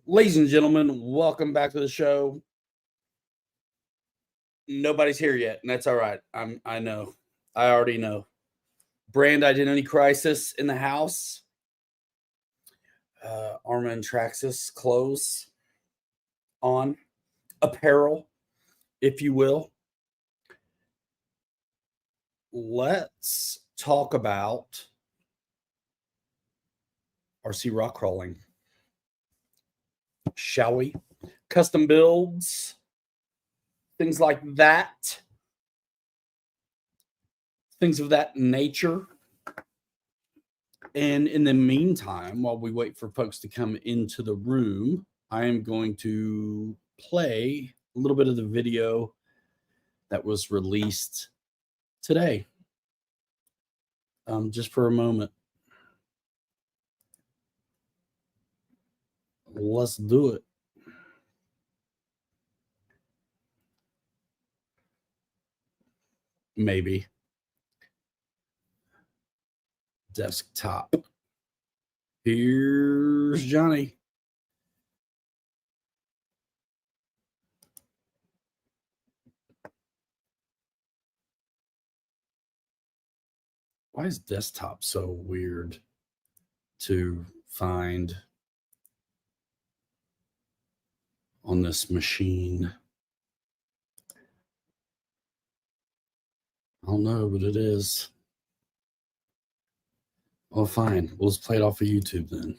Ladies and gentlemen, welcome back to the show. Nobody's here yet, and that's all right. I know. I already know. Brand identity crisis in the house. Arma and Traxxas clothes on apparel, if you will. Let's talk about RC rock crawling, shall we? Custom builds, things like that, things of that nature. And in the meantime, while we wait for folks to come into the room, I am going to play a little bit of the video that was released today, just for a moment. Let's do it. Maybe. Desktop. Here's Johnny. Why is desktop so weird to find on this machine? I don't know, but it is. Well, fine. We'll just play it off of YouTube then.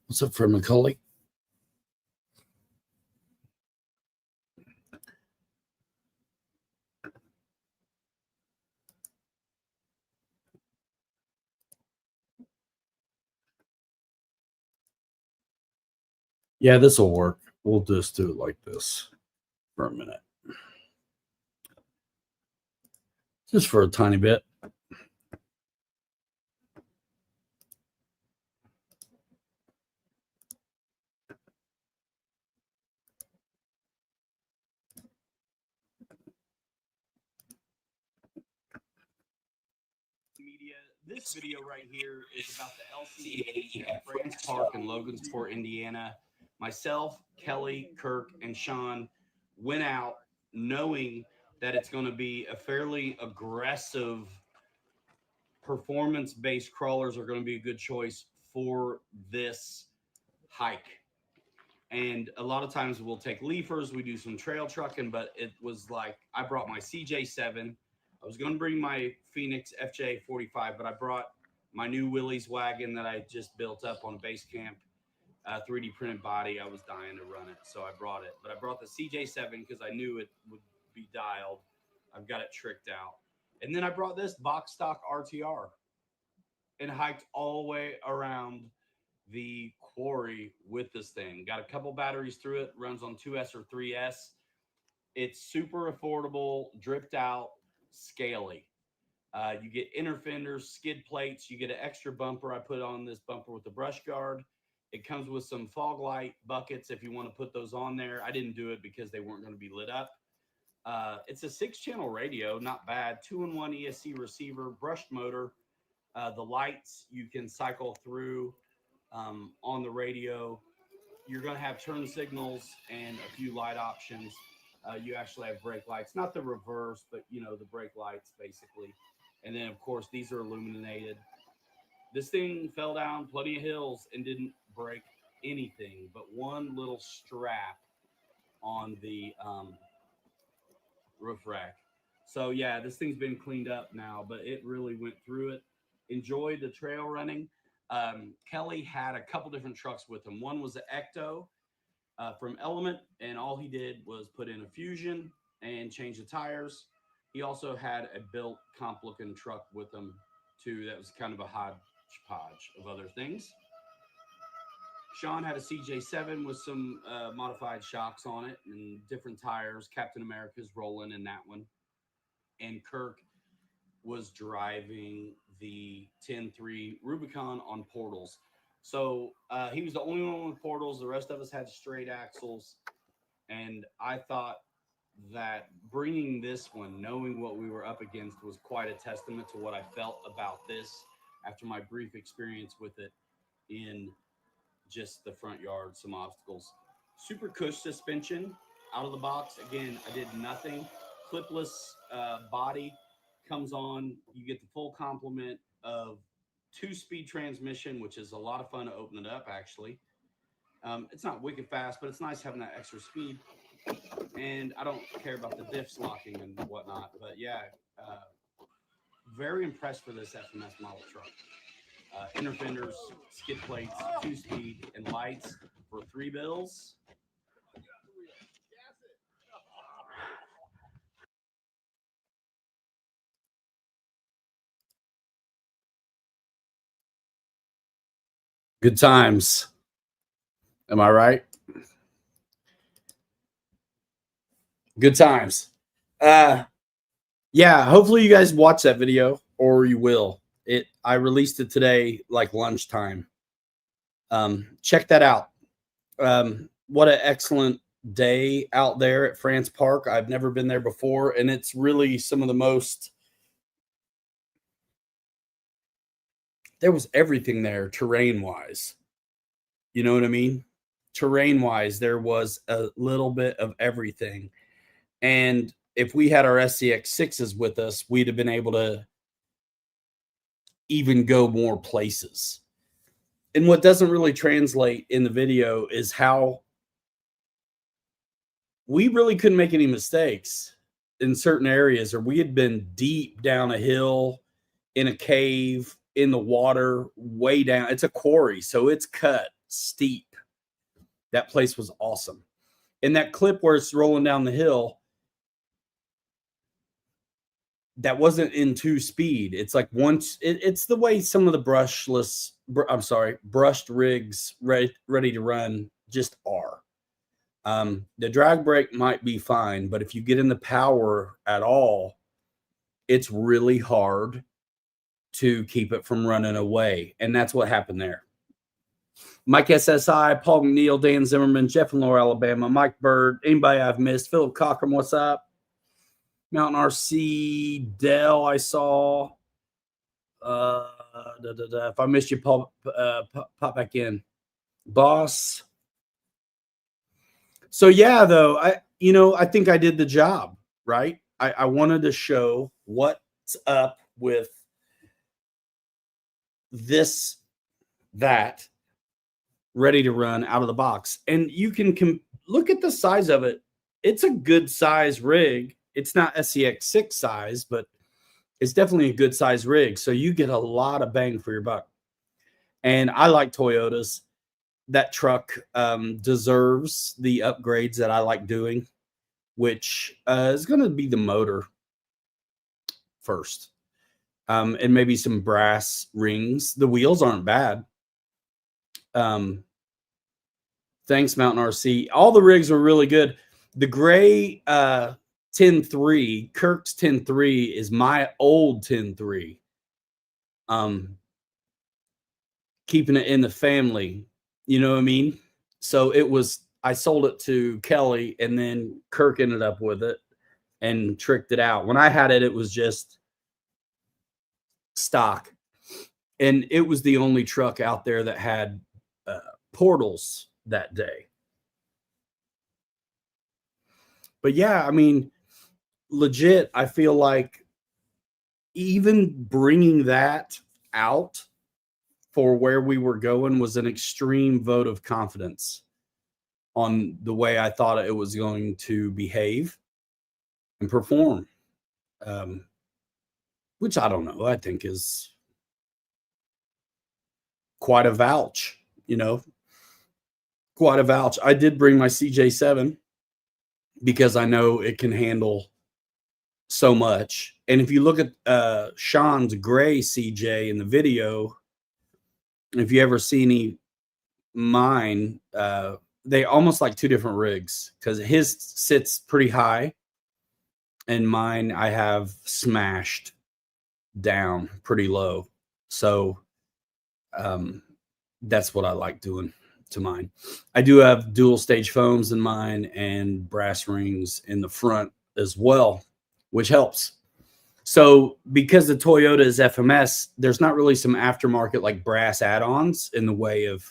What's up, Fred McCauley? Yeah, this will work. We'll just do it like this for a minute. Just for a tiny bit. Media. This video right here is about the LCA at France Park in Logansport, Indiana. Myself, Kelly, Kirk, and Sean went out knowing that it's going to be a fairly aggressive performance-based crawlers are going to be a good choice for this hike. And a lot of times we'll take leafers, we do some trail trucking, but it was like I brought my CJ7. I was going to bring my Phoenix FJ45, but I brought my new Willys wagon that I just built up on a base camp, 3D printed body. I was dying to run it, so I brought it. But I brought the CJ7 because I knew it would be dialed. I've got it tricked out. And then I brought this box stock RTR and hiked all the way around the quarry with this thing. Got a couple batteries through it, runs on 2S or 3S. It's super affordable, dripped out, scaly. You get inner fenders, skid plates. You get an extra bumper. I put on this bumper with the brush guard. It comes with some fog light buckets if you want to put those on there. I didn't do it because they weren't going to be lit up. It's a 6-channel radio, not bad. 2-in-1 ESC receiver, brushed motor. The lights you can cycle through on the radio. You're going to have turn signals and a few light options. You actually have brake lights, not the reverse, but the brake lights basically. And then of course these are illuminated. This thing fell down plenty of hills and didn't break anything, but one little strap on the roof rack. So yeah, this thing's been cleaned up now, but it really went through it. Enjoyed the trail running. Kelly had a couple different trucks with him. One was the Ecto from Element, and all he did was put in a Fusion and change the tires. He also had a built comp looking truck with him too. That was kind of a hodgepodge of other things. Sean had a CJ7 with some modified shocks on it and different tires. Captain America's rolling in that one. And Kirk was driving the 10.3 Rubicon on portals. So he was the only one with portals. The rest of us had straight axles. And I thought that bringing this one, knowing what we were up against, was quite a testament to what I felt about this. after my brief experience with it in just the front yard, some obstacles. Super cush suspension out of the box. Again, I did nothing. Clipless body comes on. You get the full complement of 2-speed transmission, which is a lot of fun to open it up, actually. It's not wicked fast, but it's nice having that extra speed. And I don't care about the diffs locking and whatnot. But yeah, very impressed for this FMS model truck. Inner fenders, skid plates, 2-speed, and lights for $3. Good times. Am I right? Good times. Yeah, hopefully you guys watch that video, or you will. I released it today like lunchtime. Check that out. What an excellent day out there at France Park. I've never been there before, and it's really some of the most, there was everything there terrain wise. You know what I mean? Terrain wise, there was a little bit of everything. And if we had our SCX6s with us, we'd have been able to even go more places. And what doesn't really translate in the video is how we really couldn't make any mistakes in certain areas, or we had been deep down a hill, in a cave, in the water, way down. It's a quarry, so it's cut steep. That place was awesome. And that clip where it's rolling down the hill, that wasn't in 2-speed. It's like once it's the way some of the brushed rigs ready to run just are. The drag brake might be fine, but if you get in the power at all, it's really hard to keep it from running away. And that's what happened there. Mike SSI, Paul McNeil, Dan Zimmerman, Jeff and Laura, Alabama, Mike Bird, anybody I've missed, Philip Cochran, what's up? Mountain RC, Dell, I saw. If I missed you, Paul, pop back in. Boss. So yeah, though, I think I did the job, right? I wanted to show what's up with this, that, ready to run out of the box. And you can look at the size of it. It's a good size rig. It's not SCX6 size, but it's definitely a good size rig. So you get a lot of bang for your buck. And I like Toyotas. That truck deserves the upgrades that I like doing, which is going to be the motor first. And maybe some brass rings. The wheels aren't bad. Thanks, Mountain RC. All the rigs were really good. The gray 10.3, Kirk's 10.3 is my old 10.3. Keeping it in the family, you know what I mean? So I sold it to Kelly, and then Kirk ended up with it and tricked it out. When I had it, it was just stock. And it was the only truck out there that had portals that day. But yeah, I mean, legit, I feel like even bringing that out for where we were going was an extreme vote of confidence on the way I thought it was going to behave and perform, which I don't know, I think is quite a vouch, quite a vouch. I did bring my CJ7 because I know it can handle so much. And if you look at Sean's gray CJ in the video, if you ever see mine, they almost like two different rigs, because his sits pretty high and mine I have smashed down pretty low. So that's what I like doing to mine. I do have dual stage foams in mine and brass rings in the front as well, which helps. So because the Toyota is FMS, there's not really some aftermarket like brass add-ons in the way of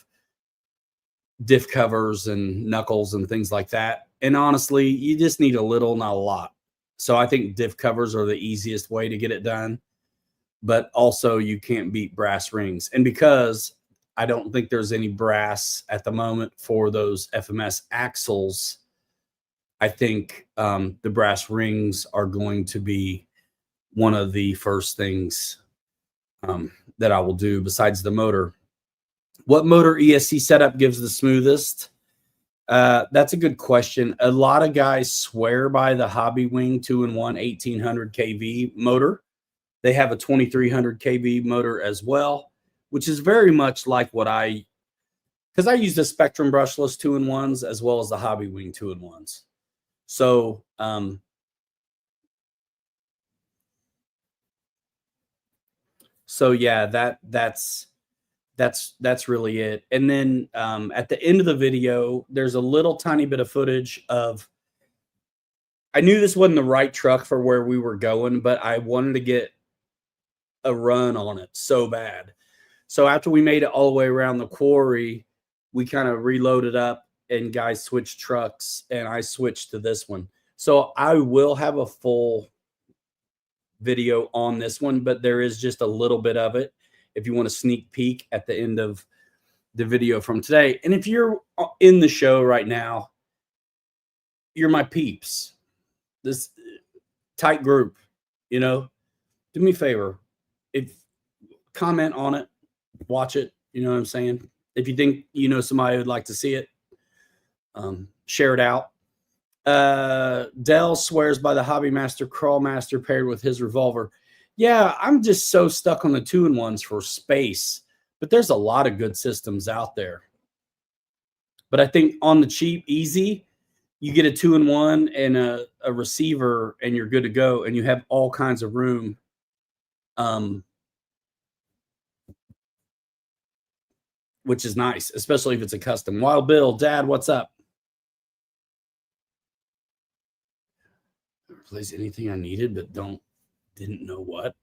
diff covers and knuckles and things like that. And honestly, you just need a little, not a lot. So I think diff covers are the easiest way to get it done. But also you can't beat brass rings. And because I don't think there's any brass at the moment for those FMS axles, I think the brass rings are going to be one of the first things that I will do besides the motor. What motor ESC setup gives the smoothest? That's a good question. A lot of guys swear by the Hobby Wing 2-in-1 1800 kV motor. They have a 2300 kV motor as well, which is very much like what because I use the Spectrum brushless 2-in-1s as well as the Hobby Wing 2-in-1s. So, yeah, that's really it. And then at the end of the video, there's a little tiny bit of footage of. I knew this wasn't the right truck for where we were going, but I wanted to get a run on it so bad. So after we made it all the way around the quarry, we kind of reloaded up and guys switched trucks and I switched to this one. So I will have a full video on this one, but there is just a little bit of it if you want a sneak peek at the end of the video from today. And if you're in the show right now, you're my peeps. This tight group, you know, do me a favor. If comment on it, watch it, you know what I'm saying? If you think you know somebody would like to see it, share it out. Dell swears by the Hobby Master Crawlmaster paired with his revolver. Yeah, I'm just so stuck on the 2-in-1s for space, but there's a lot of good systems out there. But I think on the cheap, easy, you get a 2-in-1 and a receiver and you're good to go, and you have all kinds of room. Which is nice, especially if it's a custom. Wild Bill, Dad, what's up? Replace anything I needed, but didn't know what.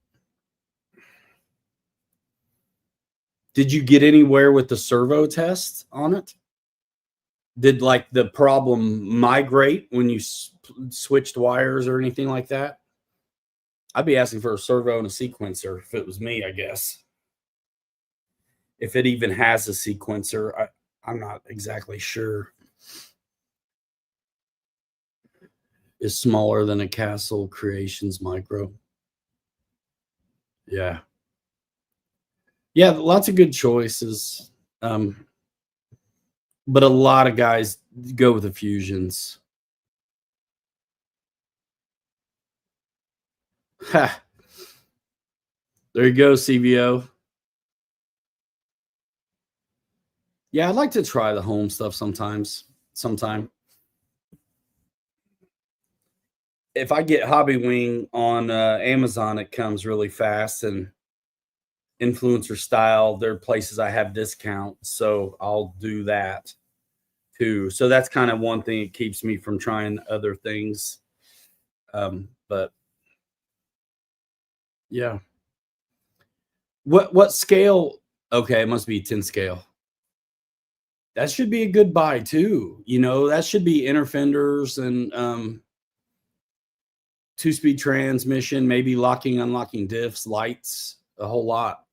Did you get anywhere with the servo test on it? Did like the problem migrate when you switched wires or anything like that? I'd be asking for a servo and a sequencer if it was me, I guess. If it even has a sequencer, I'm not exactly sure. Is smaller than a Castle Creations Micro. Yeah. Yeah, lots of good choices. But a lot of guys go with the Fusions. Ha. There you go, CVO. Yeah, I'd like to try the home stuff sometime. If I get Hobby Wing on Amazon, it comes really fast, and influencer style, there are places I have discounts, so I'll do that too. So that's kind of one thing that keeps me from trying other things. But yeah. What scale? Okay, it must be 10 scale. That should be a good buy too. You know, that should be inner fenders and 2-speed transmission, maybe locking, unlocking diffs, lights, a whole lot.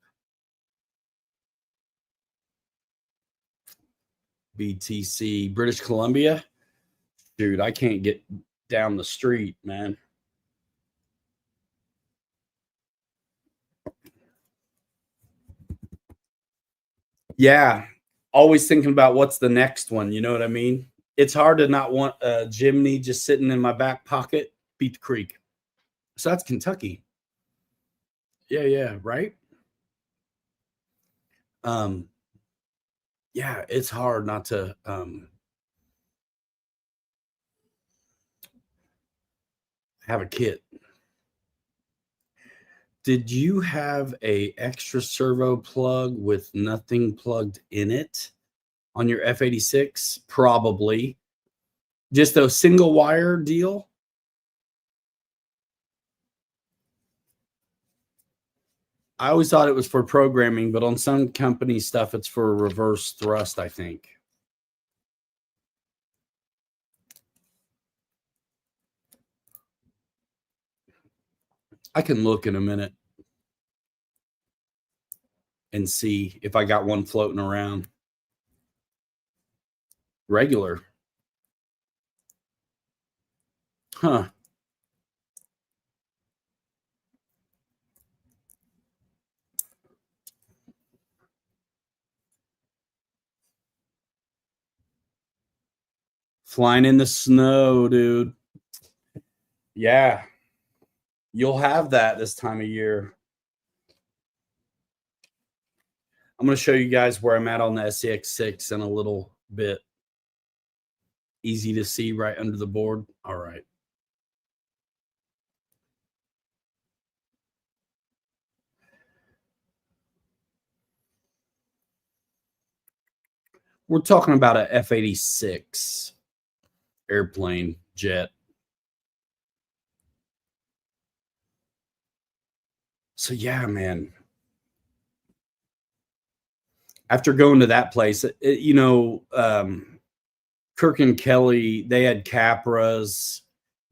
BTC, British Columbia. Dude, I can't get down the street, man. Yeah, always thinking about what's the next one. You know what I mean? It's hard to not want a Jimny just sitting in my back pocket. Beat the creek. So that's Kentucky. Yeah, right? Yeah, it's hard not to have a kit. Did you have a extra servo plug with nothing plugged in it on your F86? Probably. Just a single wire deal? I always thought it was for programming, but on some company stuff, it's for reverse thrust, I think. I can look in a minute and see if I got one floating around. Regular. Huh. Flying in the snow, dude. Yeah. You'll have that this time of year. I'm going to show you guys where I'm at on the SCX6 in a little bit. Easy to see right under the board. All right. We're talking about a F-86 airplane jet. So yeah, man. After going to that place, Kirk and Kelly, they had Capras,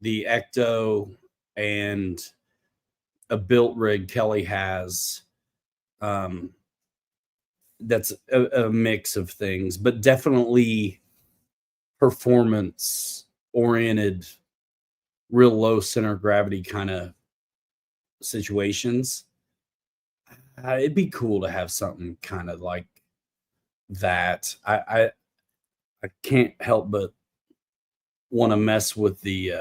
the Ecto, and a built rig Kelly has. That's a mix of things, but definitely performance oriented, real low center of gravity kind of situations. It'd be cool to have something kind of like that. I can't help but want to mess with the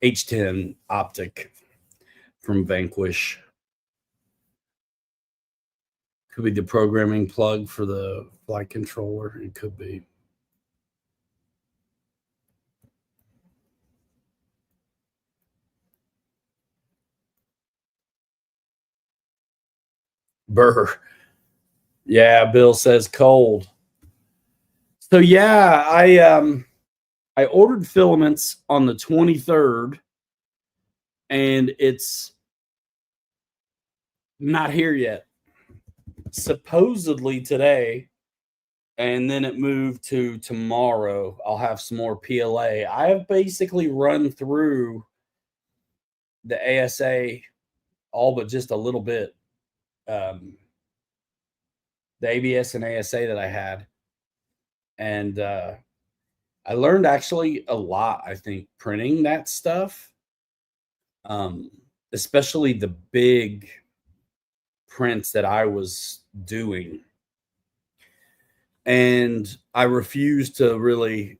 H10 optic from Vanquish. Could be the programming plug for the flight controller. It could be. Burr. Yeah, Bill says cold. So yeah, I ordered filaments on the 23rd, and it's not here yet. Supposedly today, and then it moved to tomorrow. I'll have some more PLA. I have basically run through the ASA all but just a little bit. The ABS and ASA that I had. And I learned actually a lot, I think, printing that stuff. Especially the big prints that I was doing. And I refused to really,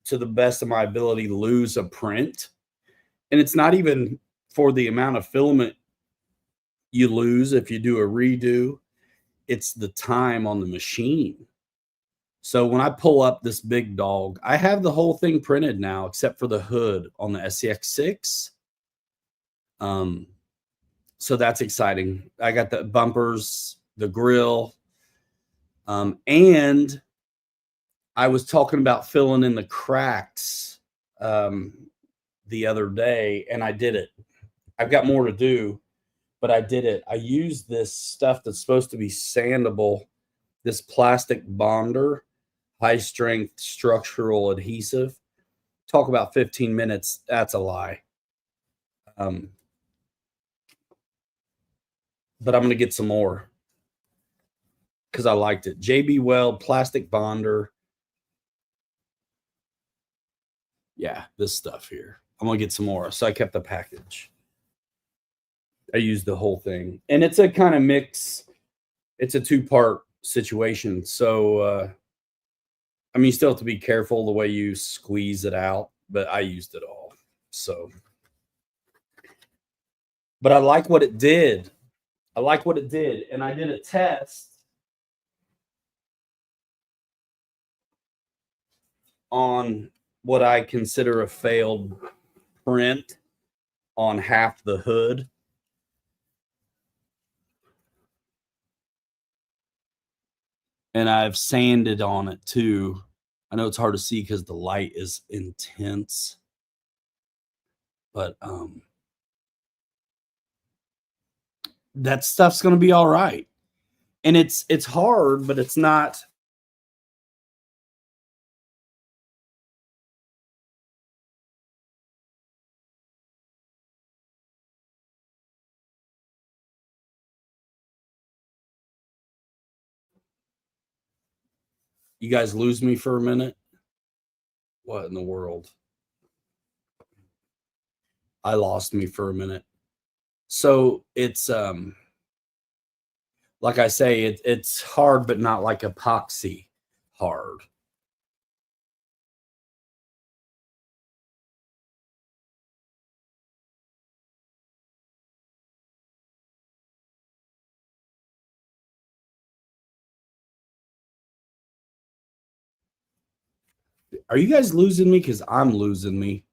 to the best of my ability, lose a print. And it's not even for the amount of filament you lose if you do a redo, it's the time on the machine. So when I pull up this big dog, I have the whole thing printed now, except for the hood on the SCX6. So that's exciting. I got the bumpers, the grill, and I was talking about filling in the cracks the other day, and I did it. I've got more to do, but I did it. I used this stuff that's supposed to be sandable, this plastic bonder, high strength structural adhesive. Talk about 15 minutes. That's a lie. But I'm going to get some more because I liked it. JB Weld plastic bonder. Yeah, this stuff here. I'm going to get some more. So I kept the package. I used the whole thing. And it's a kind of mix. It's a two-part situation. So, I mean, you still have to be careful the way you squeeze it out, but I used it all. So, but I like what it did. I like what it did. And I did a test on what I consider a failed print on half the hood. And I've sanded on it too. I know it's hard to see because the light is intense. But that stuff's going to be all right. And it's hard, but it's not. You guys lose me for a minute. What in the world? I lost me for a minute. So it's like I say, it's hard, but not like epoxy hard. Are you guys losing me? Because I'm losing me.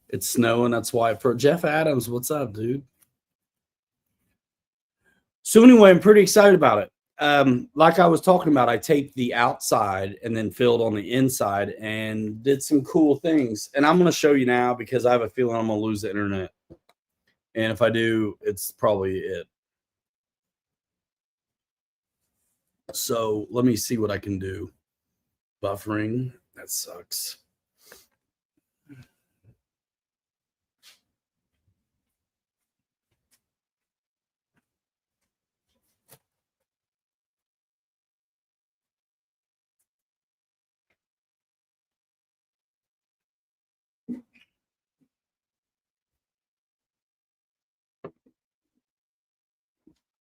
It's snowing. That's why. For Jeff Adams, what's up, dude? So anyway, I'm pretty excited about it. Like I was talking about, I taped the outside and then filled on the inside and did some cool things. And I'm going to show you now because I have a feeling I'm going to lose the internet. And if I do, it's probably it. So let me see what I can do. Buffering. That sucks.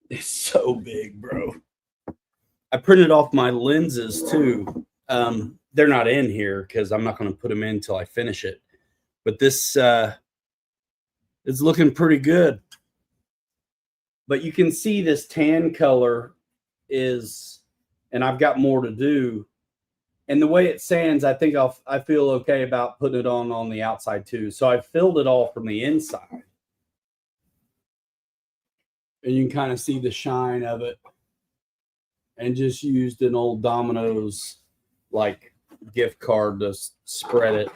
It's so big, bro. I printed off my lenses too. They're not in here because I'm not going to put them in until I finish it. But this is looking pretty good. But you can see this tan color is, and I've got more to do. And the way it sands, I think I feel okay about putting it on the outside too. So I filled it all from the inside. And you can kind of see the shine of it. And just used an old Domino's like gift card to spread it.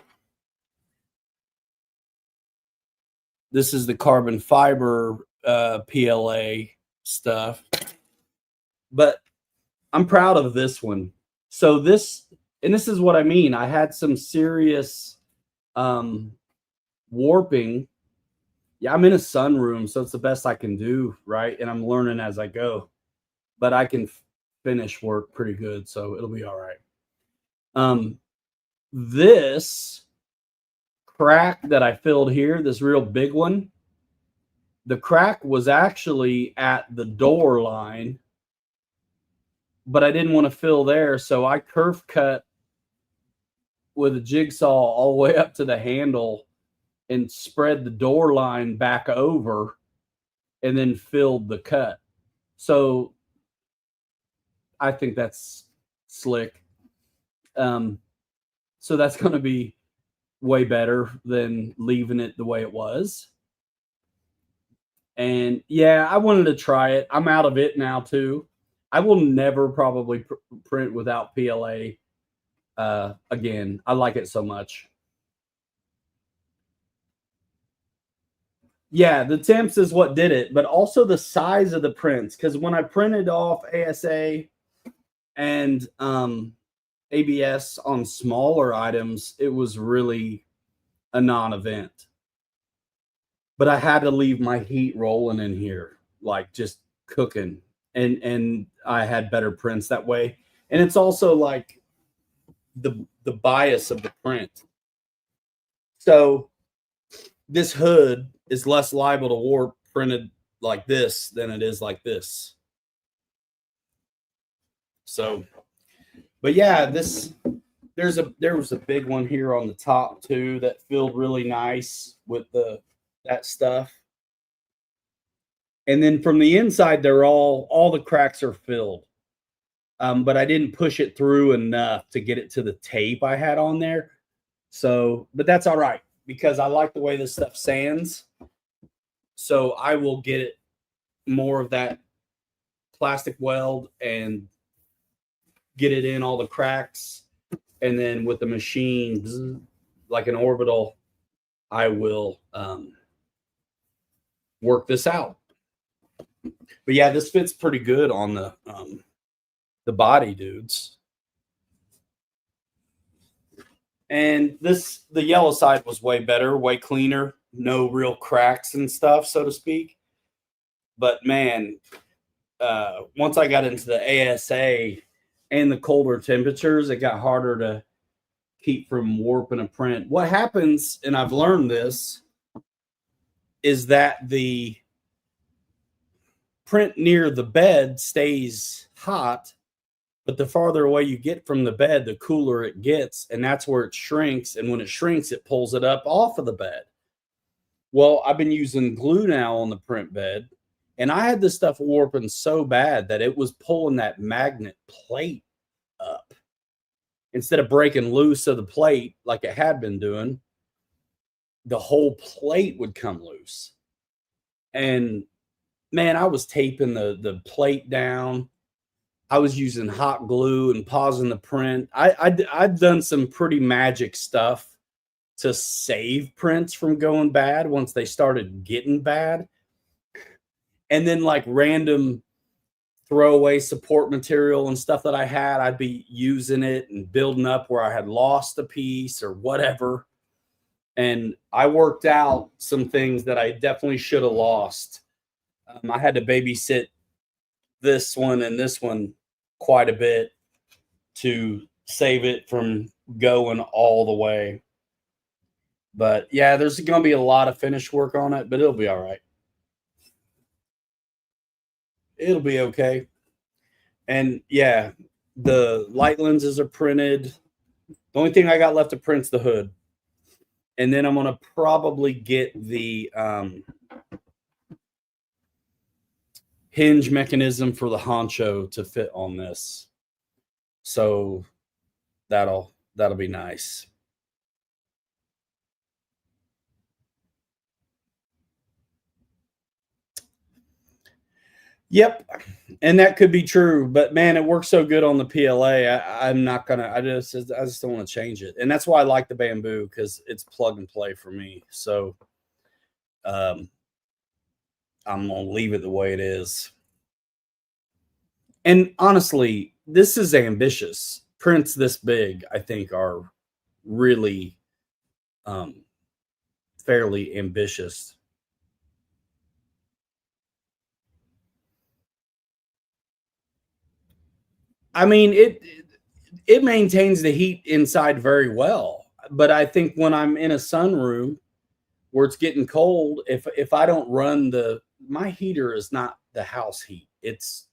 This is the carbon fiber PLA stuff. But I'm proud of this one. So this is what I mean. I had some serious warping. Yeah, I'm in a sunroom, so it's the best I can do, right? And I'm learning as I go. But I can finish work pretty good, so it'll be all right. This crack that I filled here, this real big one, the crack was actually at the door line, but I didn't want to fill there, so I curve cut with a jigsaw all the way up to the handle and spread the door line back over and then filled the cut. So I think that's slick. So that's going to be way better than leaving it the way it was. And yeah, I wanted to try it. I'm out of it now too. I will never probably print without PLA again. I like it so much. Yeah, the temps is what did it, but also the size of the prints. Because when I printed off ASA and ABS on smaller items, it was really a non-event. But I had to leave my heat rolling in here, like just cooking, and I had better prints that way. And it's also like the bias of the print. So this hood is less liable to warp printed like this than it is like this. So, but yeah, there was a big one here on the top too that filled really nice with that stuff. And then from the inside, they're all the cracks are filled. But I didn't push it through enough to get it to the tape I had on there. So, but that's all right because I like the way this stuff sands. So I will get it more of that plastic weld and get it in all the cracks. And then with the machine, like an orbital, I will work this out. But yeah, this fits pretty good on the body, dudes. And the yellow side was way better, way cleaner, no real cracks and stuff, so to speak. But man, once I got into the ASA and the colder temperatures, it got harder to keep from warping a print. What happens, and I've learned this, is that the print near the bed stays hot, but the farther away you get from the bed, the cooler it gets, and that's where it shrinks. And when it shrinks, it pulls it up off of the bed. Well, I've been using glue now on the print bed, and I had this stuff warping so bad that it was pulling that magnet plate up. Instead of breaking loose of the plate like it had been doing, the whole plate would come loose. And man, I was taping the plate down. I was using hot glue and pausing the print. I've done some pretty magic stuff to save prints from going bad once they started getting bad. And then like random throwaway support material and stuff that I had, I'd be using it and building up where I had lost a piece or whatever. And I worked out some things that I definitely should have lost. I had to babysit this one and this one quite a bit to save it from going all the way. But yeah, there's going to be a lot of finish work on it, but it'll be all right. It'll be okay. And yeah, the light lenses are printed. The only thing I got left to print is the hood. And then I'm going to probably get the hinge mechanism for the honcho to fit on this. So that'll be nice. Yep. And that could be true, but man, it works so good on the PLA. I'm not gonna. I just don't want to change it, and that's why I like the bamboo, because it's plug and play for me. So, I'm gonna leave it the way it is. And honestly, this is ambitious. Prints this big, I think, are really, fairly ambitious. I mean, it maintains the heat inside very well, but I think when I'm in a sunroom where it's getting cold, if I don't run my heater is not the house heat. It's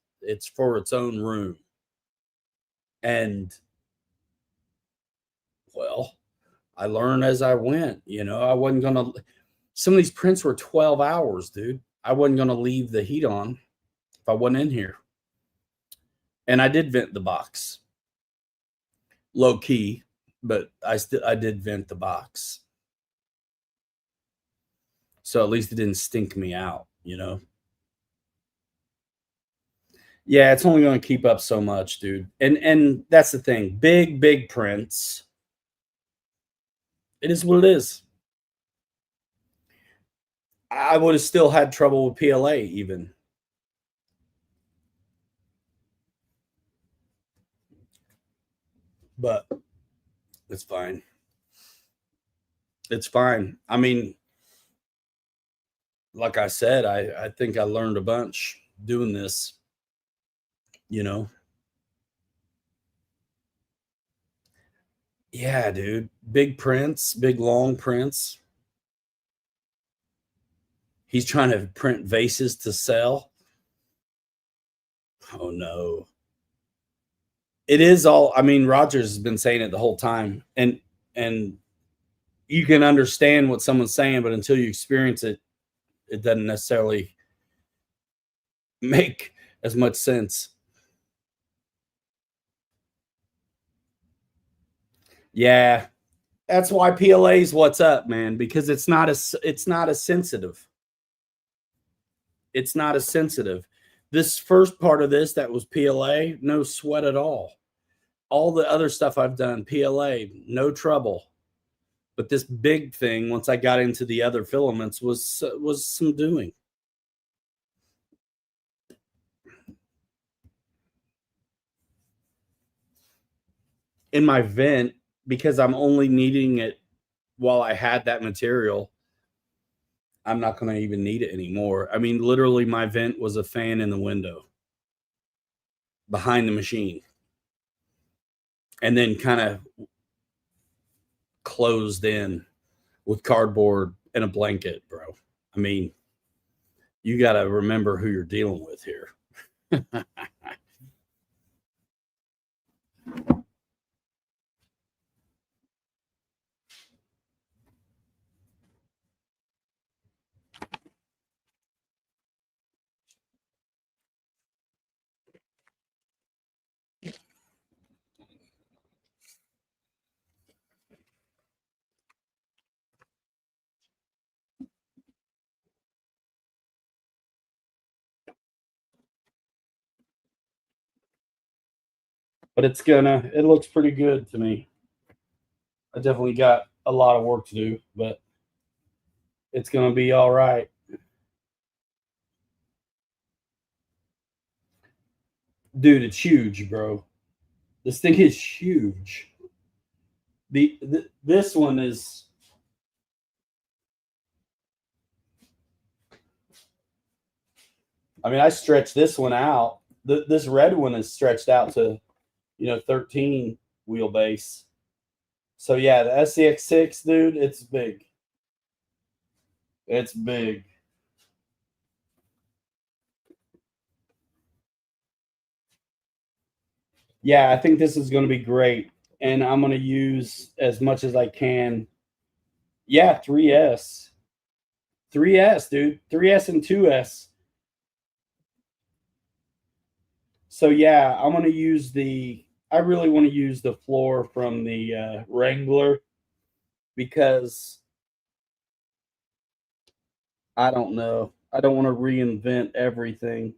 for its own room. And well, I learned as I went, I wasn't going to, some of these prints were 12 hours, dude. I wasn't going to leave the heat on if I wasn't in here. And I did vent the box. Low key, but I did vent the box. So at least it didn't stink me out, Yeah, it's only going to keep up so much, dude. And that's the thing. Big prints. It is what it is. I would have still had trouble with PLA even. But it's fine. It's fine. I mean, like I said, I think I learned a bunch doing this, Yeah, dude. Big prints, big long prints. He's trying to print vases to sell. Oh no. It is all, I mean, Rogers has been saying it the whole time. And you can understand what someone's saying, but until you experience it, it doesn't necessarily make as much sense. Yeah. That's why PLA's what's up, man, because it's not as sensitive. It's not as sensitive. This first part of this that was PLA, no sweat at all. All the other stuff I've done, PLA, no trouble. But this big thing, once I got into the other filaments, was some doing. In my vent, because I'm only needing it while I had that material, I'm not going to even need it anymore. I mean, literally, my vent was a fan in the window behind the machine, and then kind of closed in with cardboard and a blanket, bro. I mean, you got to remember who you're dealing with here. But it looks pretty good to me. I definitely got a lot of work to do, but it's gonna be all right. Dude, it's huge, bro. This thing is huge. This one is, I mean, I stretched this one out. This red one is stretched out to 13 wheelbase. So yeah, the SCX6, dude, it's big. It's big. Yeah, I think this is going to be great, and I'm going to use as much as I can. Yeah, 3S, 3S, dude, 3S and 2S. So yeah, I'm going to use the. I really want to use the floor from the Wrangler because I don't know. I don't want to reinvent everything.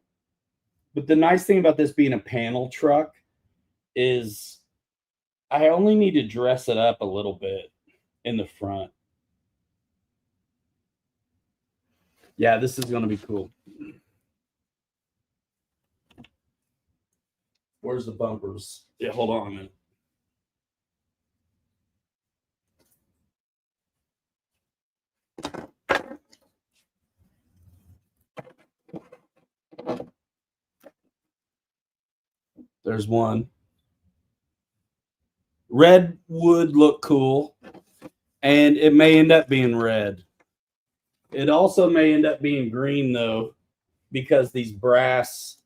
But the nice thing about this being a panel truck is I only need to dress it up a little bit in the front. Yeah, this is going to be cool. Where's the bumpers? Yeah, hold on a minute. There's one. Red would look cool, and it may end up being red. It also may end up being green though, because these bronze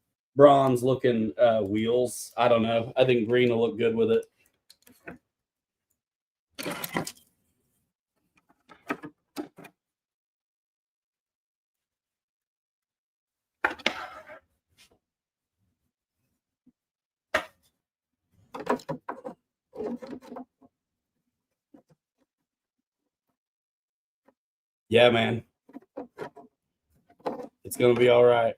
looking wheels. I don't know. I think green will look good with it. Yeah, man. It's gonna be all right.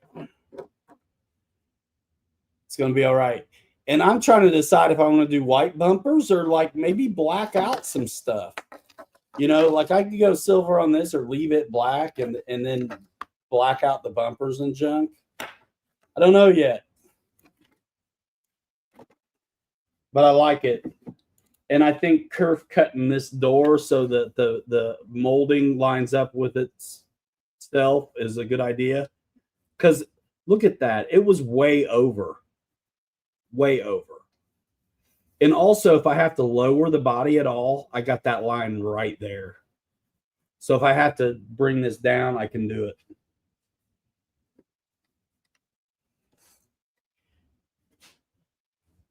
It's gonna be all right. And I'm trying to decide if I want to do white bumpers or like maybe black out some stuff. Like I could go silver on this or leave it black and then black out the bumpers and junk. I don't know yet, but I like it. And I think kerf cutting this door so that the molding lines up with itself is a good idea. Because look at that, it was way over, way over. And also, if I have to lower the body at all, I got that line right there. So if I have to bring this down, I can do it.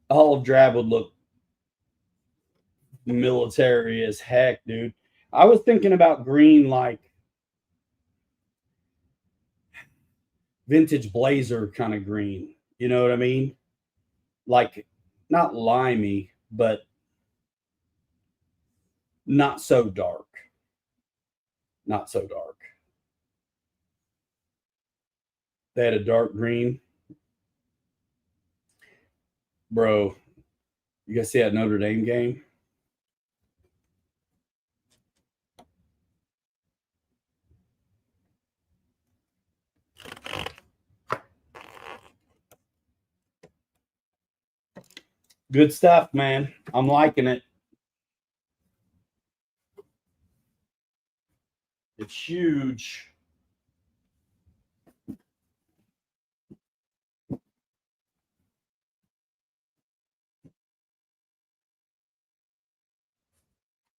Olive drab would look military as heck, dude. I was thinking about green, like vintage blazer kind of green. You know what I mean? Like not limey, but not so dark. Not so dark. They had a dark green. Bro, you guys see that Notre Dame game? Good stuff, man. I'm liking it. It's huge.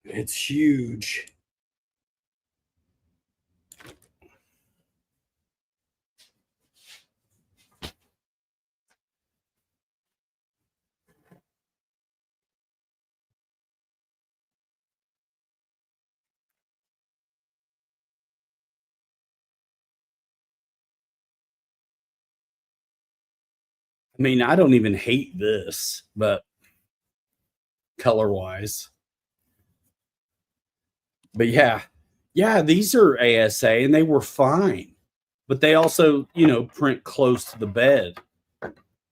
It's huge. I mean, I don't even hate this, but color wise. But yeah, these are ASA and they were fine, but they also, print close to the bed.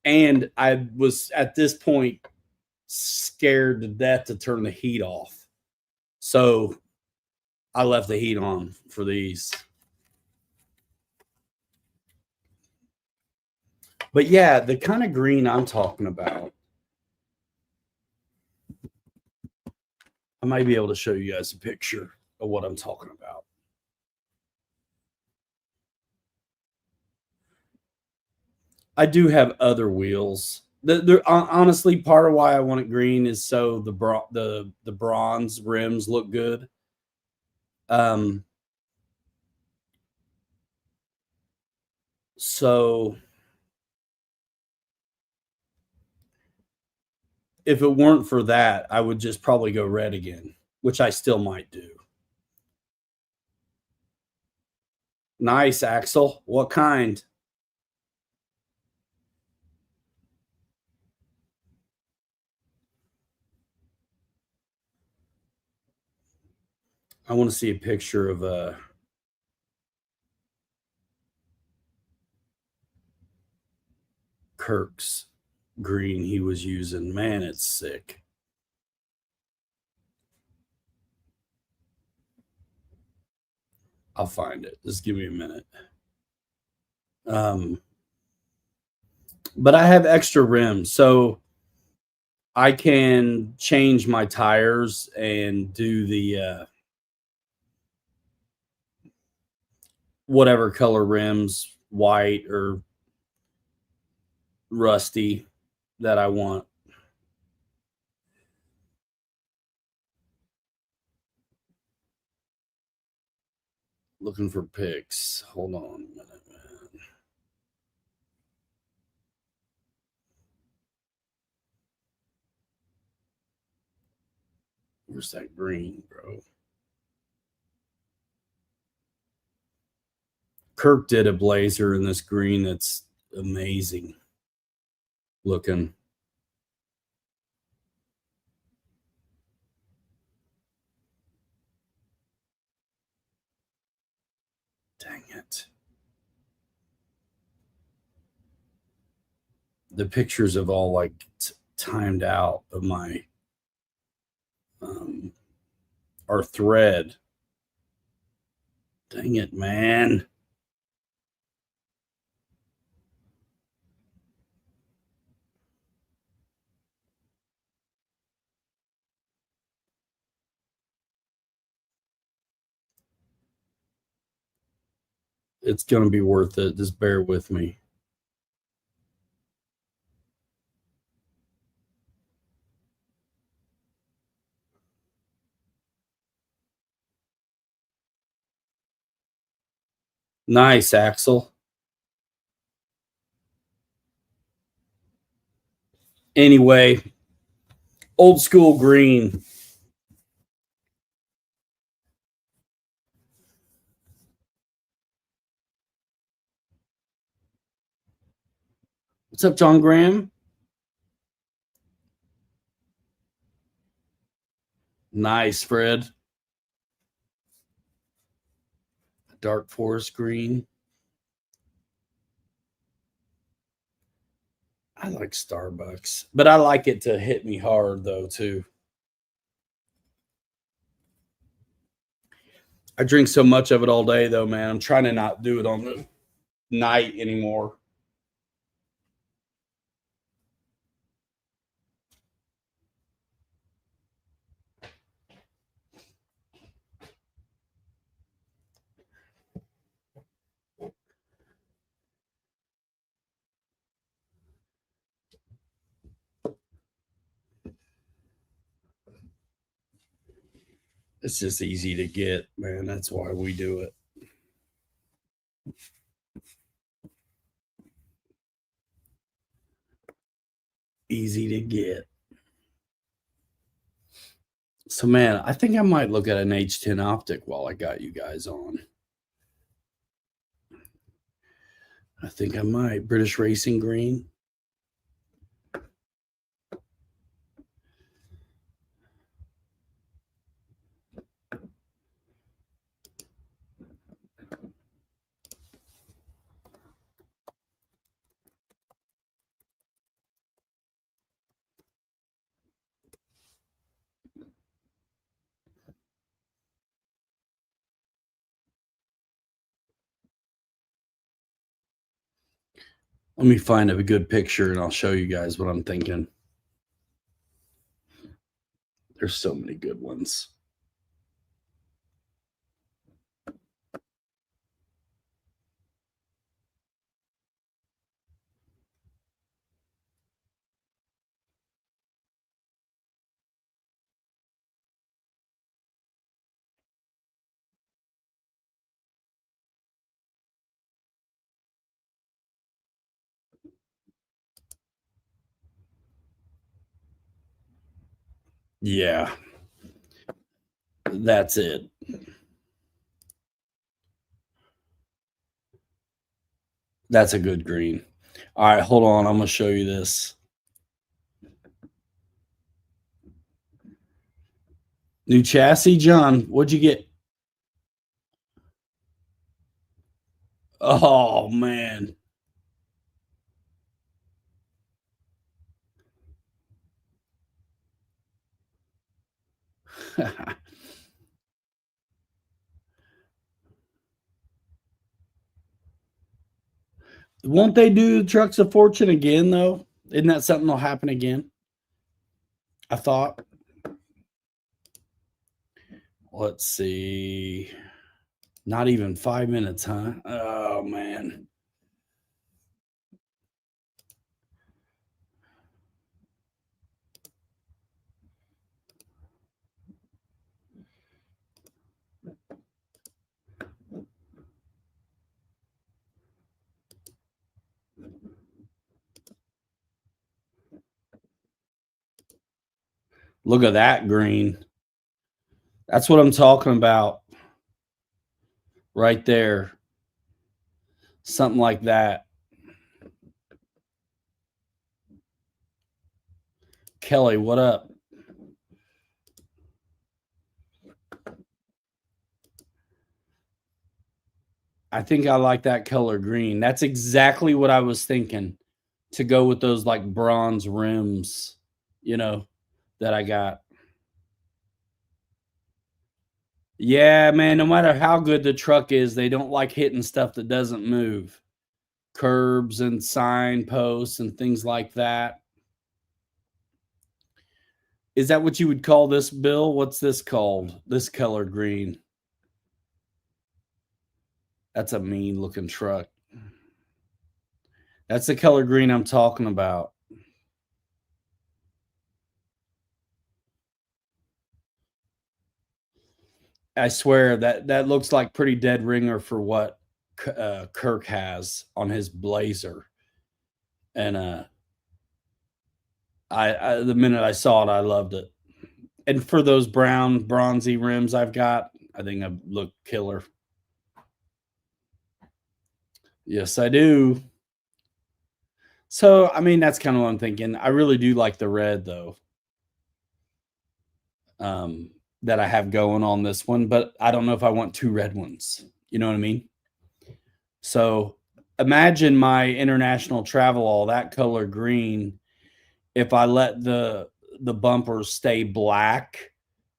And I was at this point scared to death to turn the heat off. So I left the heat on for these. But yeah, the kind of green I'm talking about, I might be able to show you guys a picture of what I'm talking about. I do have other wheels. Honestly, part of why I want it green is so the bronze rims look good. So if it weren't for that, I would just probably go red again, which I still might do. Nice, Axel. What kind? I want to see a picture of Kirk's green he was using. Man, it's sick. I'll find it. Just give me a minute. But I have extra rims, so I can change my tires and do the whatever color rims, white or rusty, that I want. Looking for pics. Hold on a minute, man. Where's that green, bro? Kirk did a blazer in this green that's amazing looking. Dang it. The pictures have all like timed out of my our thread. Dang it, man. It's going to be worth it. Just bear with me. Nice, Axel. Anyway, old school green. What's up, John Graham? Nice, Fred. Dark forest green. I like Starbucks, but I like it to hit me hard though too. I drink so much of it all day though, man. I'm trying to not do it on the night anymore. It's just easy to get, man. That's why we do it. Easy to get. So, man, I think I might look at an H10 optic while I got you guys on. I think I might. British Racing Green. Let me find a good picture and I'll show you guys what I'm thinking. There's so many good ones. Yeah, that's it. That's a good green. All right, hold on. I'm going to show you this. New chassis, John. What'd you get? Oh, man. Won't they do Trucks of Fortune again, though? Isn't that something that'll happen again? I thought. Let's see. Not even 5 minutes, huh? Oh, man. Look at that green. That's what I'm talking about right there. Something like that. Kelly, what up? I think I like that color green. That's exactly what I was thinking, to go with those like bronze rims, that I got. Yeah, man, no matter how good the truck is, they don't like hitting stuff that doesn't move. Curbs and signposts and things like that. Is that what you would call this, Bill? What's this called? This color green. That's a mean looking truck. That's the color green I'm talking about. I swear that looks like pretty dead ringer for what Kirk has on his Blazer. And I the minute I saw it, I loved it. And for those brown bronzy rims I've got, I think I look killer. Yes, I do. So I mean, that's kind of what I'm thinking. I really do like the red though. That I have going on this one, but I don't know if I want two red ones. You know what I mean? So imagine my international travel, all that color green. If I let the bumpers stay black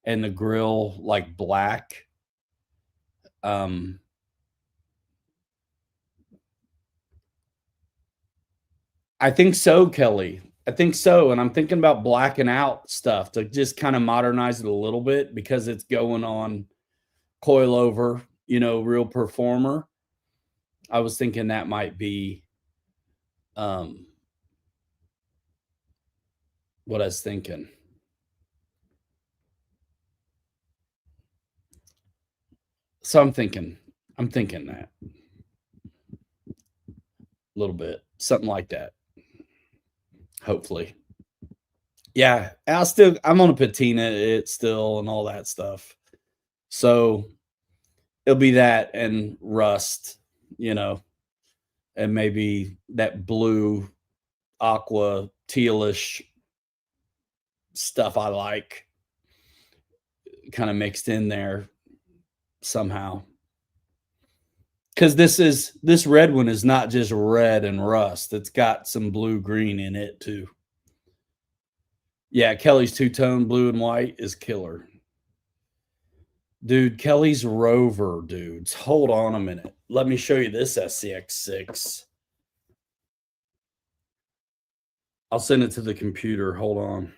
and the grill like black, um, I think so, Kelly. I think so, and I'm thinking about blacking out stuff to just kind of modernize it a little bit because it's going on coilover, real performer. I was thinking that might be um, what I was thinking. So I'm thinking that a little bit, something like that. Hopefully, yeah. I'm gonna patina it still and all that stuff. So it'll be that and rust, you know, and maybe that blue aqua tealish stuff I like kind of mixed in there somehow. Because this red one is not just red and rust. It's got some blue green in it too. Yeah, Kelly's two-tone blue and white is killer. Dude, Kelly's Rover, dudes. Hold on a minute. Let me show you this SCX6. I'll send it to the computer. Hold on.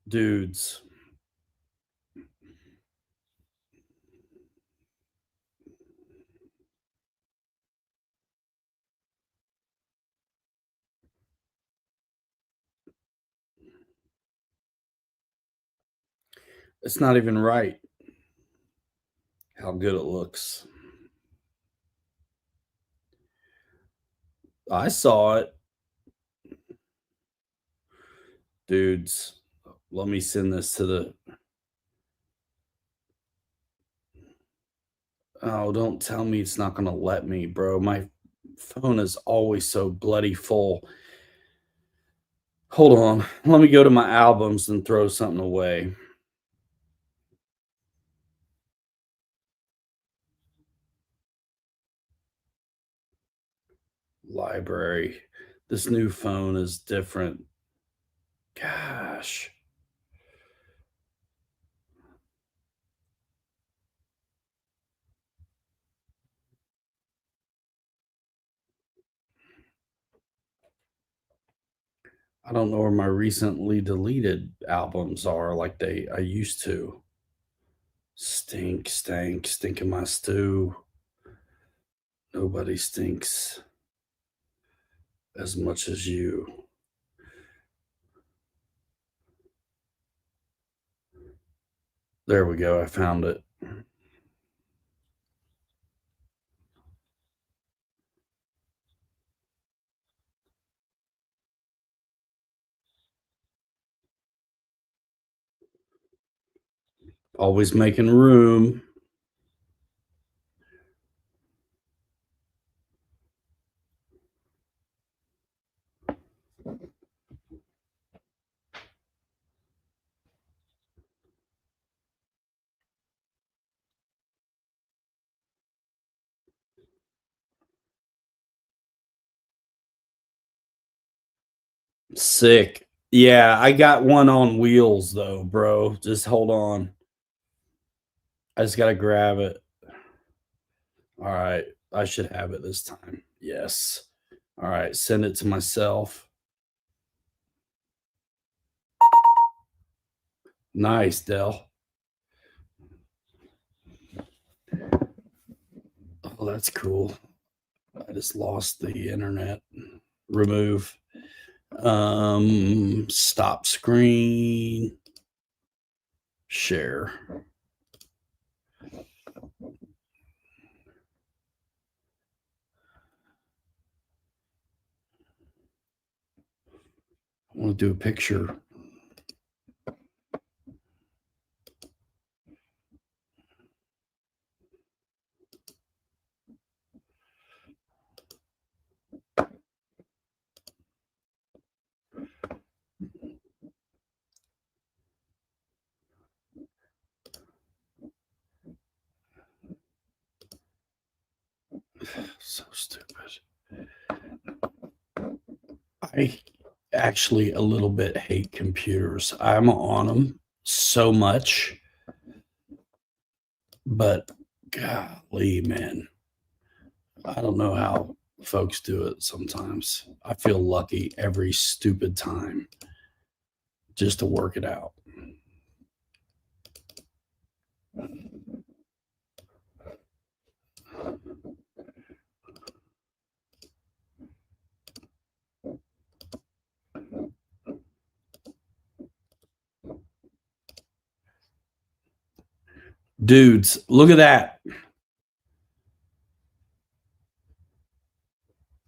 Dudes. It's not even right how good it looks. I saw it. Dudes, let me send this to the. Oh, don't tell me it's not going to let me, bro. My phone is always so bloody full. Hold on. Let me go to my albums and throw something away. Library. This new phone is different. Gosh. I don't know where my recently deleted albums are like I used to. Stinking my stew. Nobody stinks as much as you. There we go. I found it. Always making room. Sick. Yeah, I got one on wheels though, bro. Just hold on. I just got to grab it. All right. I should have it this time. Yes. All right. Send it to myself. Nice, Dell. Oh, that's cool. I just lost the internet. Remove. Stop screen. Share. I want to do a picture. So stupid. I actually a little bit hate computers. I'm on them so much, but golly, man, I don't know how folks do it sometimes. I feel lucky every stupid time just to work it out. Dudes, look at that.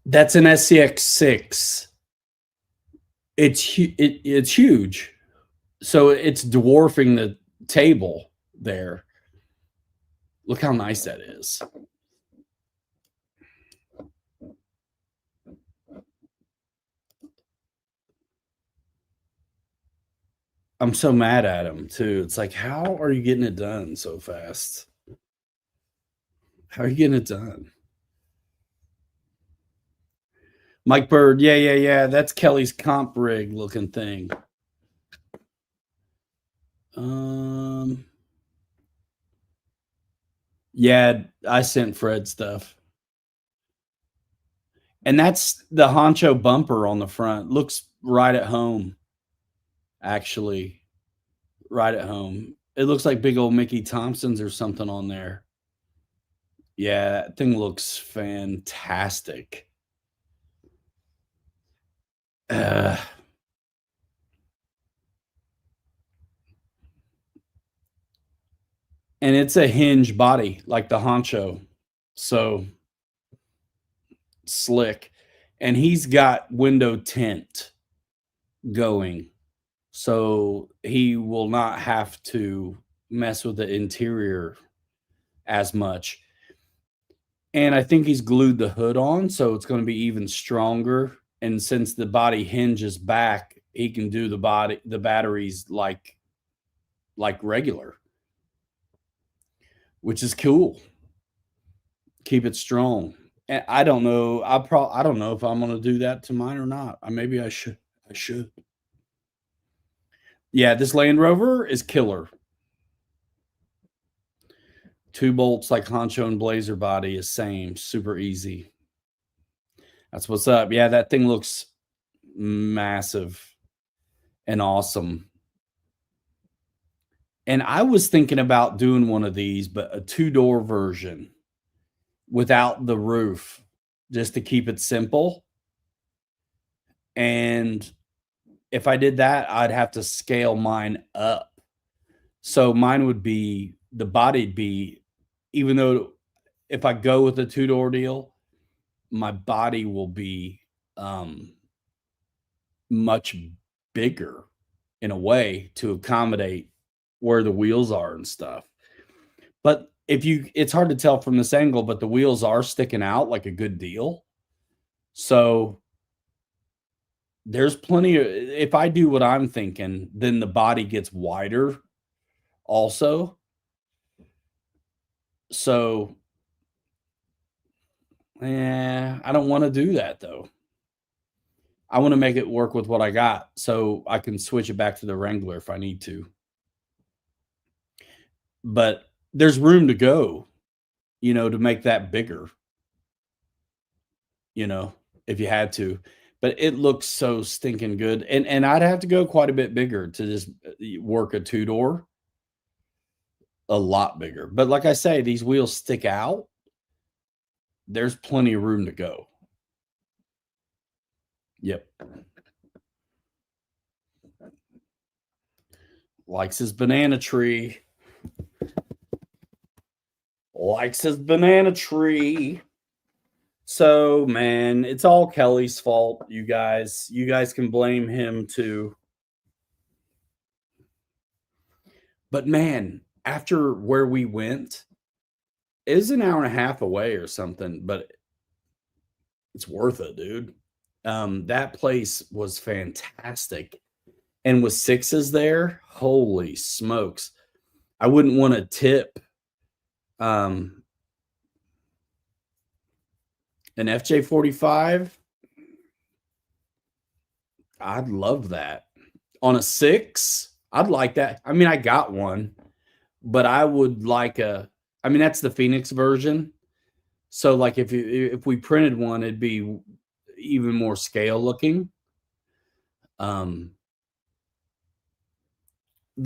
That's an SCX6. It's huge. So it's dwarfing the table there. Look how nice that is. I'm so mad at him too. It's like, how are you getting it done so fast? How are you getting it done? Mike Bird, yeah. That's Kelly's comp rig looking thing. Yeah, I sent Fred stuff. And that's the Honcho bumper on the front. Looks right at home, actually. Right at home. It looks like big old Mickey Thompson's or something on there. Yeah, that thing looks fantastic. And it's a hinge body like the Honcho. So slick. And he's got window tint going. So he will not have to mess with the interior as much. And I think he's glued the hood on, so it's going to be even stronger. And since the body hinges back, he can do the batteries like regular, which is cool. Keep it strong. And I don't know. I don't know if I'm going to do that to mine or not. Maybe I should. Yeah, this Land Rover is killer. 2 bolts like Honcho and Blazer body is same, super easy. That's what's up. Yeah, that thing looks massive and awesome. And I was thinking about doing one of these, but a 2-door version without the roof, just to keep it simple. And if I did that, I'd have to scale mine up. So mine would be, the body'd be, even though if I go with the 2-door deal, my body will be much bigger in a way to accommodate where the wheels are and stuff. But it's hard to tell from this angle, but the wheels are sticking out like a good deal. So there's plenty of, if I do what I'm thinking, then the body gets wider also. So I don't want to do that though. I want to make it work with what I got so I can switch it back to the Wrangler if I need to. But there's room to go, to make that bigger, if you had to. But it looks so stinking good. And I'd have to go quite a bit bigger to just work a 2-door. A lot bigger. But like I say, these wheels stick out. There's plenty of room to go. Yep. Likes his banana tree. So, man, it's all Kelly's fault, you guys. You guys can blame him too. But man, after where we went, it was an hour and a half away or something, but it's worth it, dude. That place was fantastic. And with 6s there, holy smokes. I wouldn't want to tip an FJ45. I'd love that. On a 6, I'd like that. I mean, I got one, but I would like that's the Phoenix version. So like if we printed one, it'd be even more scale looking. The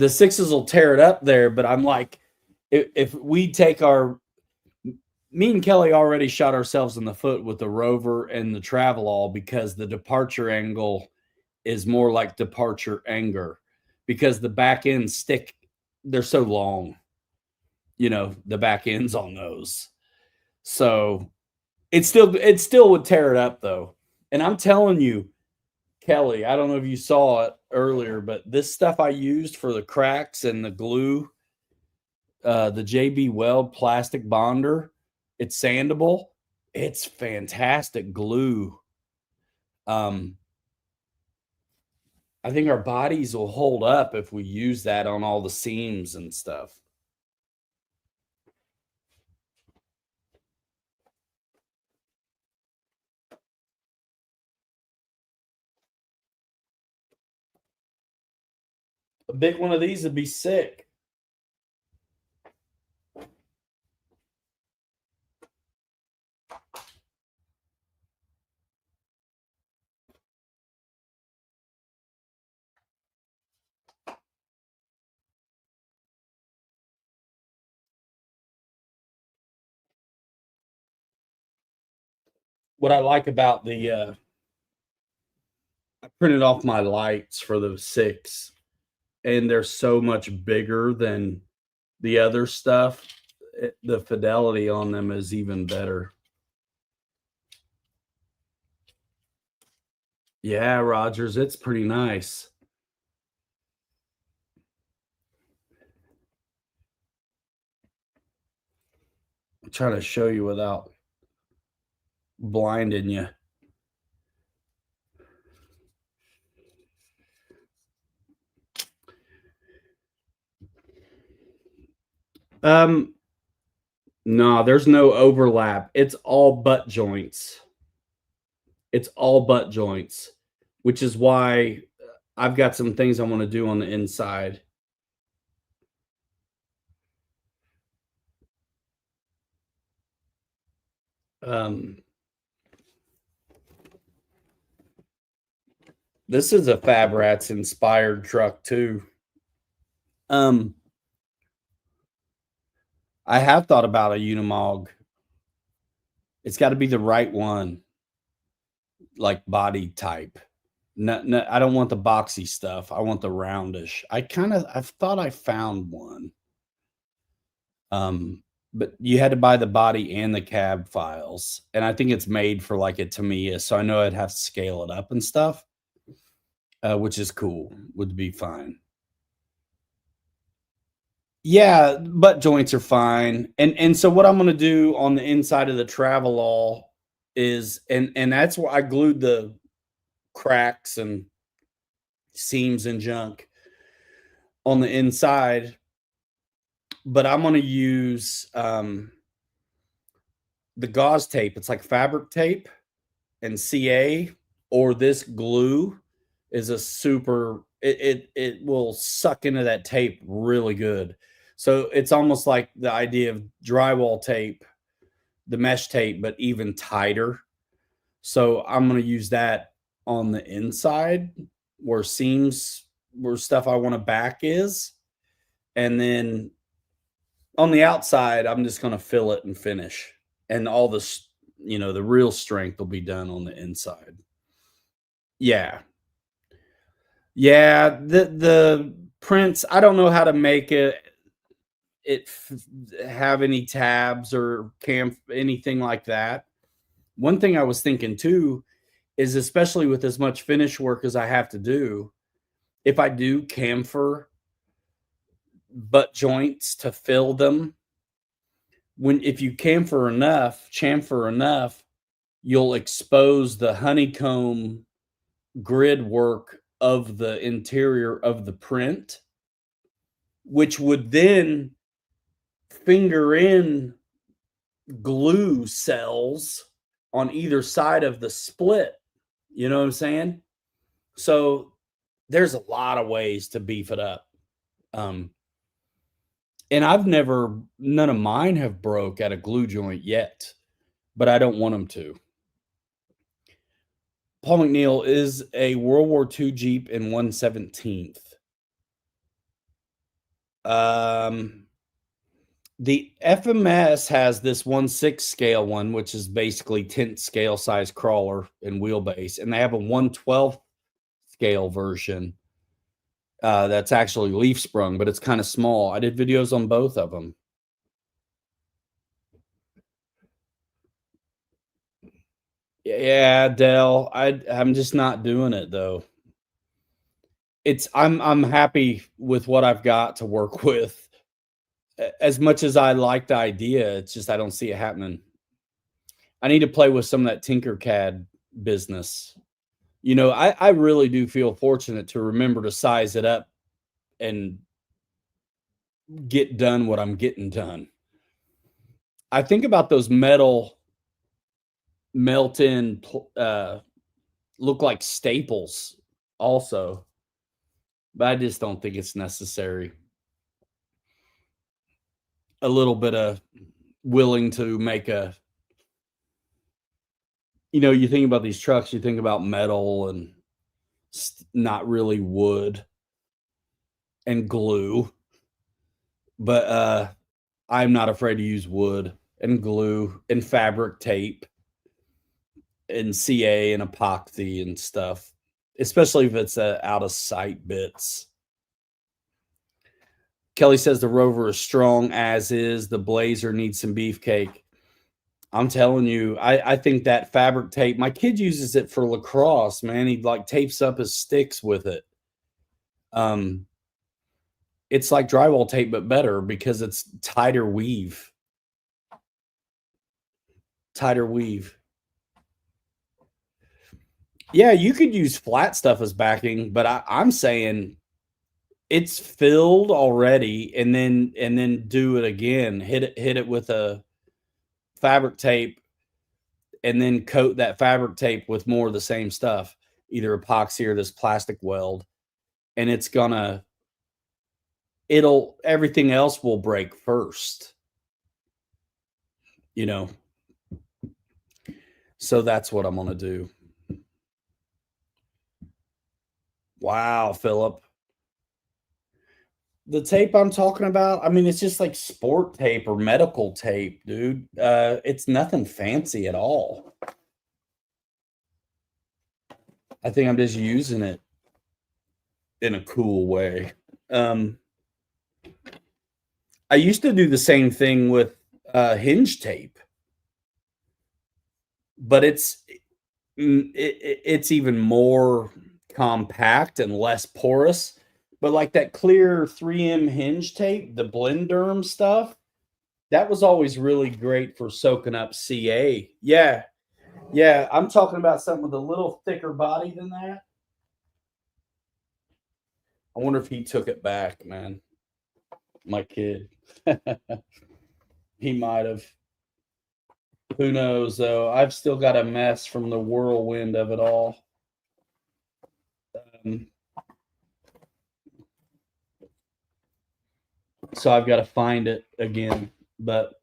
6s will tear it up there, but I'm like, if we take me and Kelly already shot ourselves in the foot with the Rover and the Travelall because the departure angle is more like departure anger because the back end stick, they're so long. the back ends on those. So it still would tear it up though. And I'm telling you, Kelly, I don't know if you saw it earlier, but this stuff I used for the cracks and the glue, the JB Weld plastic bonder, it's sandable. It's fantastic glue. I think our bodies will hold up if we use that on all the seams and stuff. A big one of these would be sick. What I like about I printed off my lights for the 6, and they're so much bigger than the other stuff. The fidelity on them is even better. Yeah, Rogers, it's pretty nice. I'm trying to show you without blinding you. No, there's no overlap. It's all butt joints. It's all butt joints, which is why I've got some things I want to do on the inside. This is a Fab Rats inspired truck too. I have thought about a Unimog. It's got to be the right one, like body type. No, I don't want the boxy stuff. I want the roundish. I've thought I found one. But you had to buy the body and the cab files, and I think it's made for like a Tamiya, so I know I'd have to scale it up and stuff, which is cool. Would be fine. Yeah, butt joints are fine, and so what I'm going to do on the inside of the Travelall is, and that's where I glued the cracks and seams and junk on the inside, but I'm going to use the gauze tape. It's like fabric tape and CA, or this glue is a super, it will suck into that tape really good. So it's almost like the idea of drywall tape, the mesh tape, but even tighter. So I'm going to use that on the inside where seams, where stuff I want to back is. And then on the outside, I'm just going to fill it and finish. And all this, the real strength will be done on the inside. Yeah. Yeah. The prints, I don't know how to make it have any tabs or anything like that. One thing I was thinking too is, especially with as much finish work as I have to do, if I do chamfer butt joints to fill them, if you chamfer enough, you'll expose the honeycomb grid work of the interior of the print, which would then finger in glue cells on either side of the split. You know what I'm saying? So there's a lot of ways to beef it up. And none of mine have broke at a glue joint yet, but I don't want them to. Paul McNeil is a World War II Jeep in 1/17. The FMS has this 1/6 scale one, which is basically tent scale size crawler and wheelbase, and they have a 1/12 scale version that's actually leaf sprung, but it's kind of small. I did videos on both of them. Yeah, Dell. I'm just not doing it though. I'm happy with what I've got to work with. As much as I like the idea, it's just I don't see it happening. I need to play with some of that Tinkercad business. I really do feel fortunate to remember to size it up and get done what I'm getting done. I think about those metal melt in look like staples also, but I just don't think it's necessary. A little bit of willing to make a you think about these trucks, you think about metal and not really wood and glue, but I'm not afraid to use wood and glue and fabric tape and CA and epoxy and stuff, especially if it's out of sight bits. Kelly says the Rover is strong as is. The Blazer needs some beefcake. I'm telling you, I think that fabric tape, my kid uses it for lacrosse, man. He like tapes up his sticks with it. Um, it's like drywall tape, but better because it's tighter weave. Tighter weave. Yeah, you could use flat stuff as backing, but I'm saying it's filled already, and then do it again. Hit it with a fabric tape, and then coat that fabric tape with more of the same stuff, either epoxy or this plastic weld, and it'll everything else will break first, you know. So that's what I'm gonna do. Wow, Philip. The tape I'm talking about, I mean, it's just like sport tape or medical tape, dude. It's nothing fancy at all. I think I'm just using it in a cool way. Um, I used to do the same thing with hinge tape, but it's even more compact and less porous. But like that clear 3M hinge tape, the Blenderm stuff, that was always really great for soaking up CA. Yeah, yeah, I'm talking about something with a little thicker body than that. I wonder if he took it back, man. My kid. He might have. Who knows, though? I've still got a mess from the whirlwind of it all. Um, so I've got to find it again. But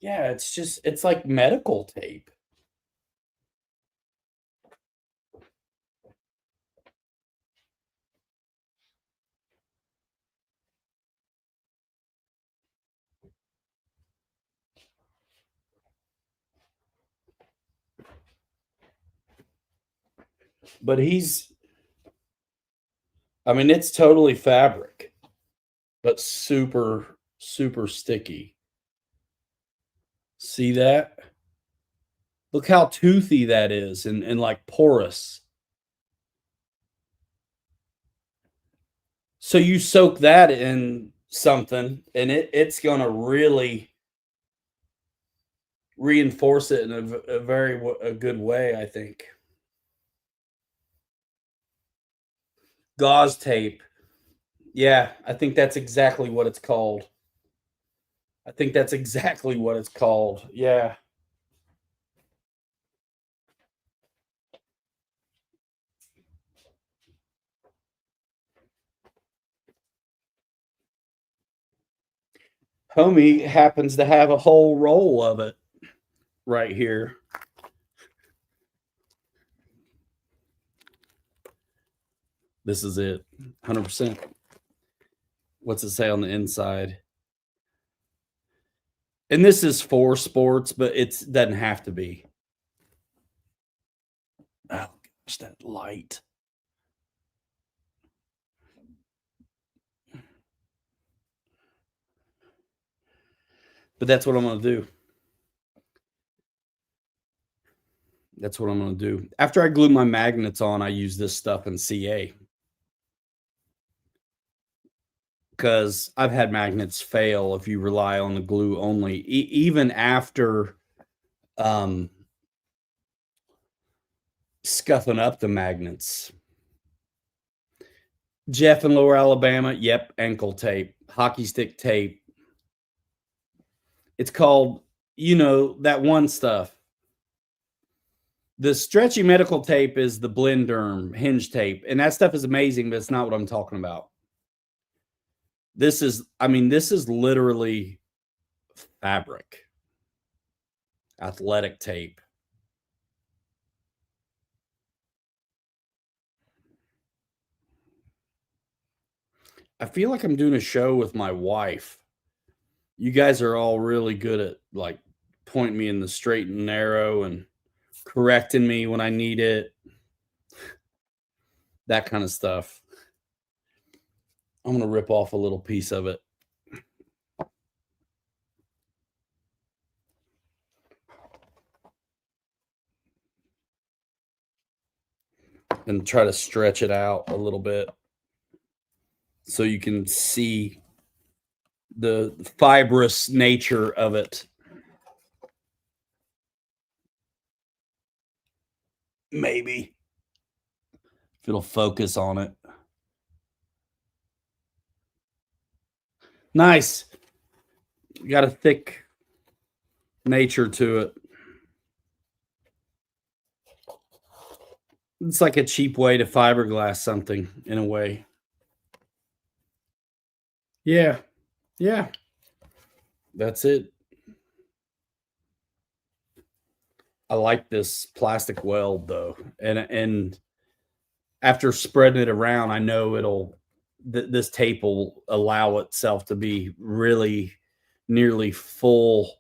yeah, it's like medical tape. But I mean, it's totally fabric, but super, super sticky. See that? Look how toothy that is and like porous. So you soak that in something and it's going to really reinforce it in a very a good way, I think. Gauze tape. Yeah, I think that's exactly what it's called. I think that's exactly what it's called. Yeah. Homie happens to have a whole roll of it right here. This is it. 100%. What's it say on the inside? And this is for sports, but it doesn't have to be. Oh gosh, that light. But that's what I'm going to do. That's what I'm going to do. After I glue my magnets on, I use this stuff in CA because I've had magnets fail if you rely on the glue only, even after scuffing up the magnets. Jeff in Lower Alabama, yep, ankle tape, hockey stick tape. It's called, that one stuff. The stretchy medical tape is the Blenderm hinge tape, and that stuff is amazing, but it's not what I'm talking about. This is literally fabric, athletic tape. I feel like I'm doing a show with my wife. You guys are all really good at like pointing me in the straight and narrow and correcting me when I need it. That kind of stuff. I'm going to rip off a little piece of it. And try to stretch it out a little bit so you can see the fibrous nature of it. Maybe if it'll focus on it. Nice. Got a thick nature to it. It's like a cheap way to fiberglass something in a way. Yeah. Yeah. That's it. I like this plastic weld though. And after spreading it around, I know this tape will allow itself to be really nearly full.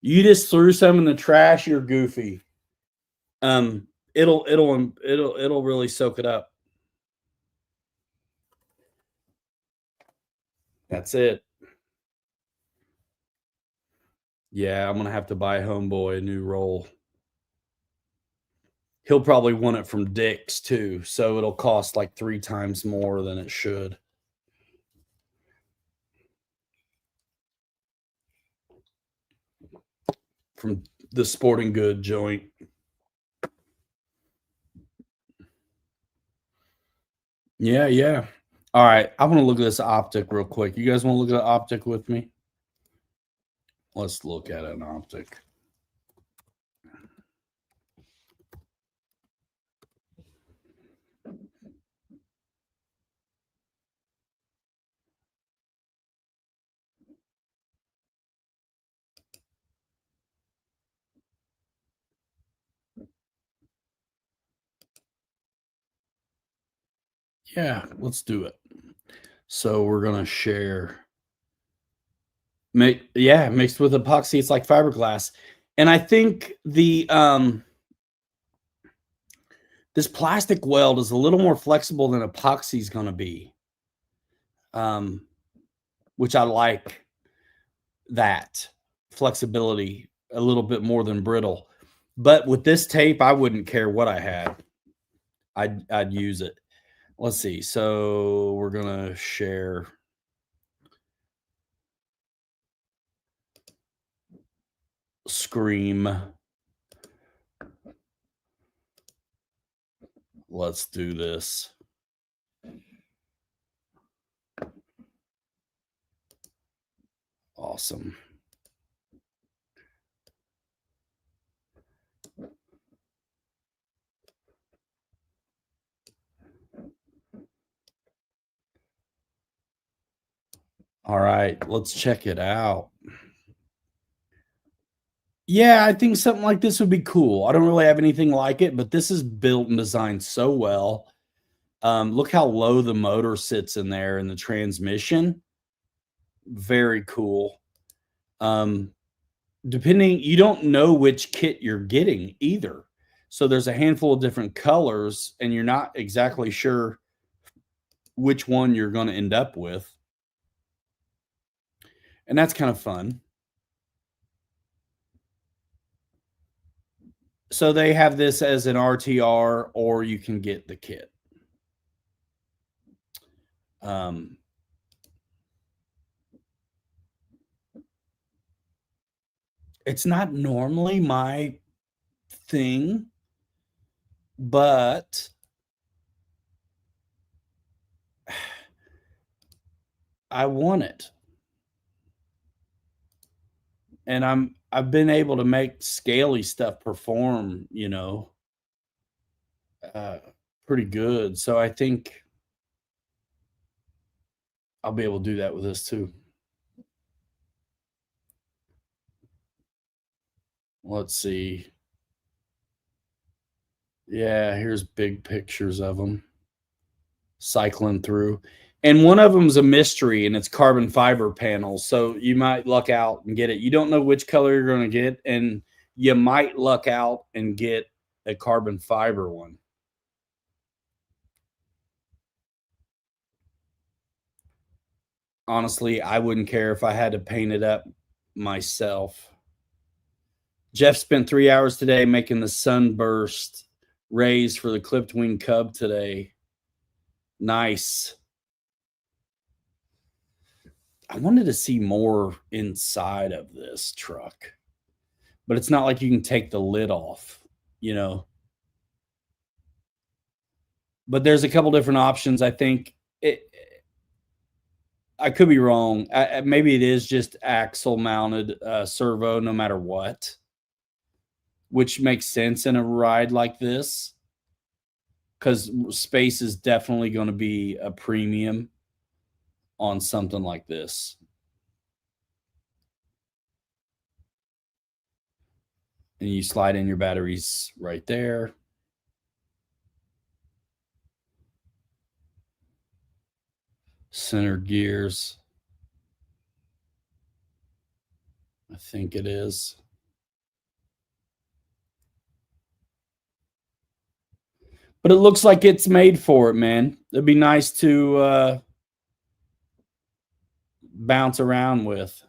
You just threw some in the trash, you're goofy. It'll really soak it up. That's it. Yeah, I'm gonna have to buy Homeboy a new roll. He'll probably want it from Dick's too, so it'll cost like 3 times more than it should. From the sporting good joint. Yeah, yeah. All right, I want to look at this optic real quick. You guys want to look at the optic with me? Let's look at an optic. Yeah, let's do it. So we're gonna share. Mixed with epoxy, it's like fiberglass. And I think this plastic weld is a little more flexible than epoxy is going to be, which I like that flexibility a little bit more than brittle. But with this tape, I wouldn't care what I had. I'd use it. Let's see. So we're going to share. Scream. Let's do this. Awesome. All right, let's check it out. Yeah, I think something like this would be cool. I don't really have anything like it, but this is built and designed so well. Look how low the motor sits in there in the transmission. Very cool. Depending, you don't know which kit you're getting either. So there's a handful of different colors, and you're not exactly sure which one you're going to end up with. And that's kind of fun. So they have this as an RTR, or you can get the kit. Um, it's not normally my thing, but I want it. And I've been able to make scaly stuff perform, uh, pretty good. So I think I'll be able to do that with this too. Let's see. Yeah, here's big pictures of them cycling through. And one of them's a mystery and it's carbon fiber panels. So you might luck out and get it. You don't know which color you're going to get, and you might luck out and get a carbon fiber one. Honestly, I wouldn't care if I had to paint it up myself. Jeff spent 3 hours today making the sunburst rays for the clipped wing cub today. Nice. I wanted to see more inside of this truck, but it's not like you can take the lid off, you know. But there's a couple different options. I think I could be wrong. Maybe it is just axle mounted servo, no matter what, which makes sense in a ride like this because space is definitely going to be a premium on something like this. And you slide in your batteries right there. Center gears. I think it is. But it looks like it's made for it, man. It'd be nice to bounce around with.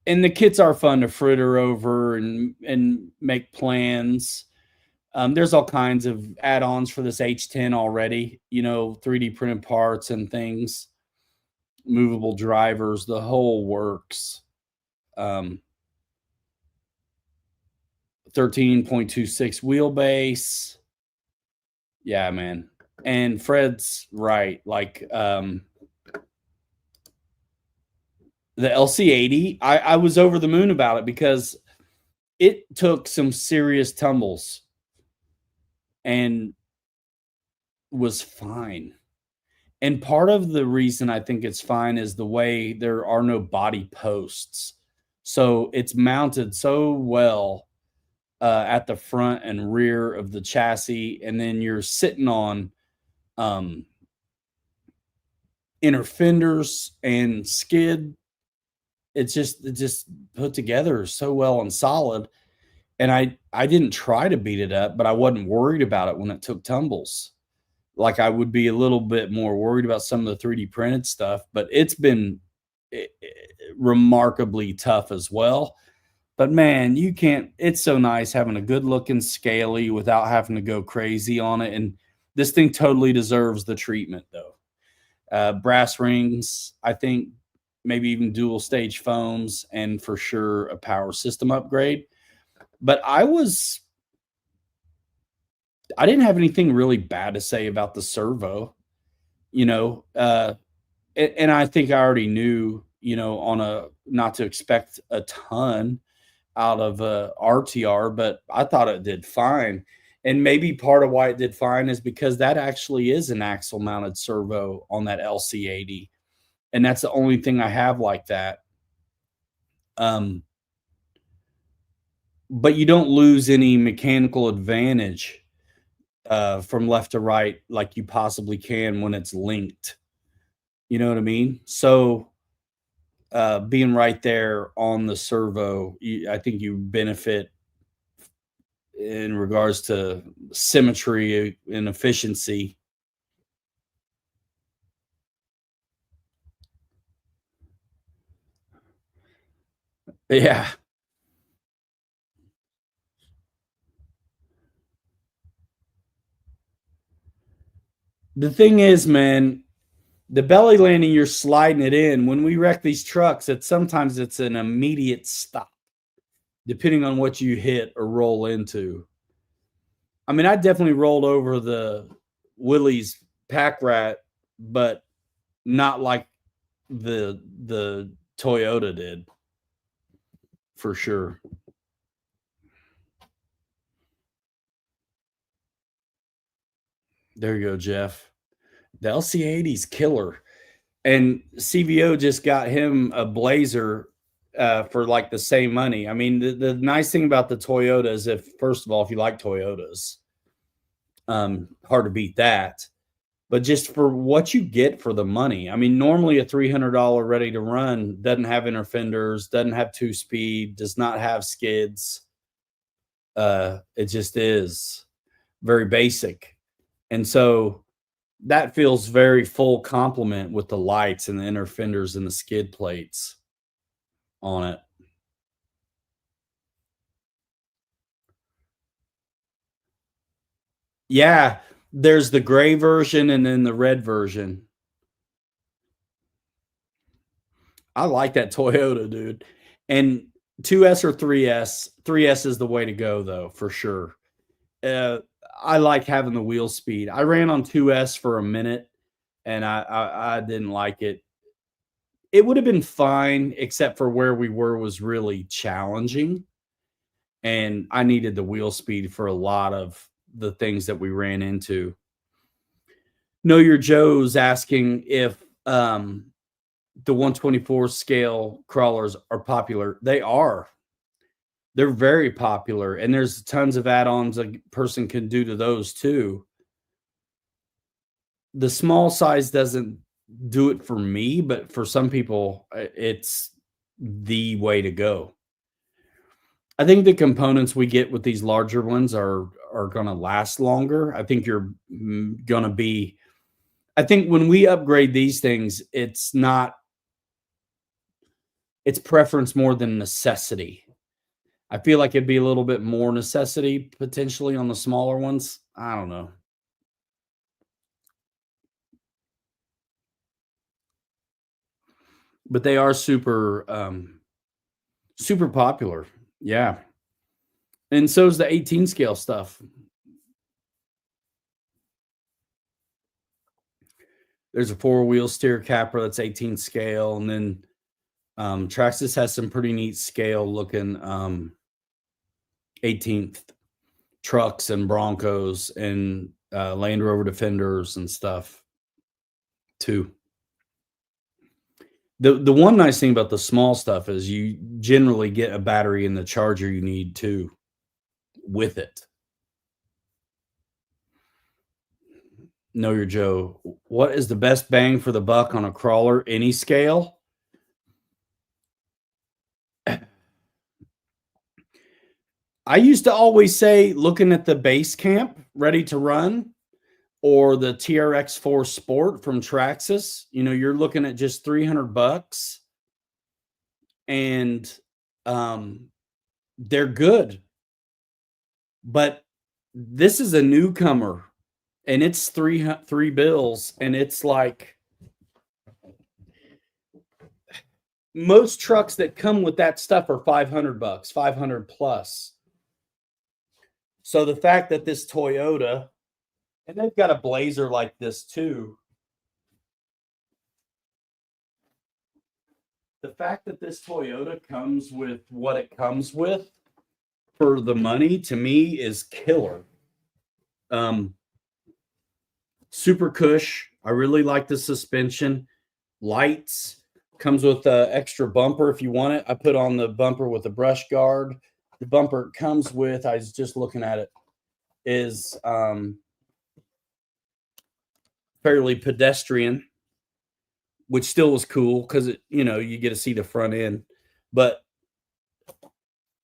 And the kits are fun to fritter over and make plans. There's all kinds of add-ons for this H10 already, 3D printed parts and things, movable drivers, the whole works. 13.26 wheelbase. Yeah, man. And Fred's right. Like the LC80, I was over the moon about it because it took some serious tumbles and was fine. And part of the reason I think it's fine is the way there are no body posts. So it's mounted so well at the front and rear of the chassis. And then you're sitting on inner fenders and skid. It just put together so well and solid. And I didn't try to beat it up, but I wasn't worried about it when it took tumbles. Like I would be a little bit more worried about some of the 3D printed stuff, but it's been remarkably tough as well. But man, you can't, it's so nice having a good looking scaly without having to go crazy on it. And this thing totally deserves the treatment though. Brass rings, I think maybe even dual stage foams, and for sure a power system upgrade. But I didn't have anything really bad to say about the servo, and I think I already knew, on a not to expect a ton out of RTR, but I thought it did fine. And maybe part of why it did fine is because that actually is an axle mounted servo on that LC80. And that's the only thing I have like that. But you don't lose any mechanical advantage from left to right like you possibly can when it's linked. You know what I mean? So being right there on the servo, I think you benefit in regards to symmetry and efficiency. Yeah. The thing is, man, the belly landing, you're sliding it in. When we wreck these trucks, sometimes it's an immediate stop, depending on what you hit or roll into. I mean, I definitely rolled over the Willys pack rat, but not like the Toyota did, for sure. There you go, Jeff. The LC80's killer. And CVO just got him a Blazer for like the same money. I mean, the nice thing about the Toyota is, if first of all, if you like Toyotas, hard to beat that. But just for what you get for the money, I mean, normally a $300 ready to run doesn't have inner fenders, doesn't have 2-speed, does not have skids. It just is very basic. And so that feels very full complement with the lights and the inner fenders and the skid plates on it. Yeah, there's the gray version and then the red version. I like that Toyota, dude. And 2S or 3S. 3S is the way to go, though, for sure. Uh, I like having the wheel speed. I ran on 2S for a minute, and I didn't like it. It would have been fine, except for where we were was really challenging, and I needed the wheel speed for a lot of the things that we ran into. Know Your Joe's asking if the 124 scale crawlers are popular. They are. They're very popular, and there's tons of add-ons a person can do to those too. The small size doesn't do it for me, but for some people, it's the way to go. I think the components we get with these larger ones are going to last longer. I think you're going to be. I think when we upgrade these things, it's not. It's preference more than necessity. I feel like it'd be a little bit more necessity potentially on the smaller ones. I don't know. But they are super popular. Yeah. And so is the 18 scale stuff. There's a four-wheel steer capper that's 18 scale, and then Traxxas has some pretty neat scale looking 18th trucks and Broncos and Land Rover Defenders and stuff too. The one nice thing about the small stuff is you generally get a battery and the charger you need too with it. Know Your Joe. What is the best bang for the buck on a crawler? Any scale? I used to always say, looking at the base camp ready to run, or the TRX4 Sport from Traxxas, you're looking at just $300 and they're good. But this is a newcomer and it's three bills, and it's like most trucks that come with that stuff are $500, 500 plus. So the fact that this Toyota, and they've got a Blazer like this too. The fact that this Toyota comes with what it comes with for the money, to me, is killer. Super cush. I really like the suspension. Lights. Comes with an extra bumper if you want it. I put on the bumper with a brush guard. The bumper it comes with, I was just looking at it, is fairly pedestrian, which still was cool because you get to see the front end. But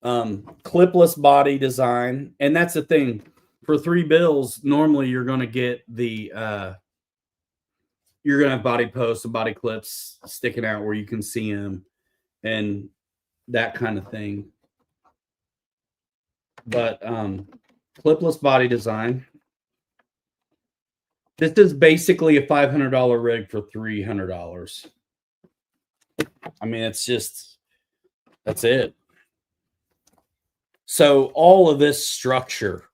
clipless body design, and that's the thing. For $3 normally you're going to get the you're going to have body posts and body clips sticking out where you can see them, and that kind of thing. But clipless body design. This is basically a $500 rig for $300. I mean, it's just, that's it. So all of this structure,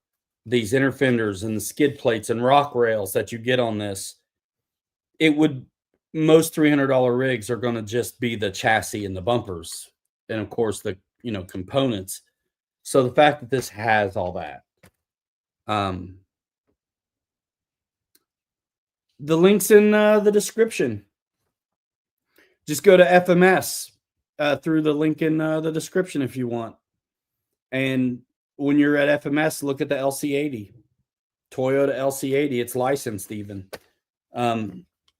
these inner fenders and the skid plates and rock rails that you get on this, most $300 rigs are going to just be the chassis and the bumpers, and of course the components. So the fact that this has all that, the link's in the description. Just go to FMS through the link in the description if you want. And when you're at FMS, look at the LC80, Toyota LC80. It's licensed even.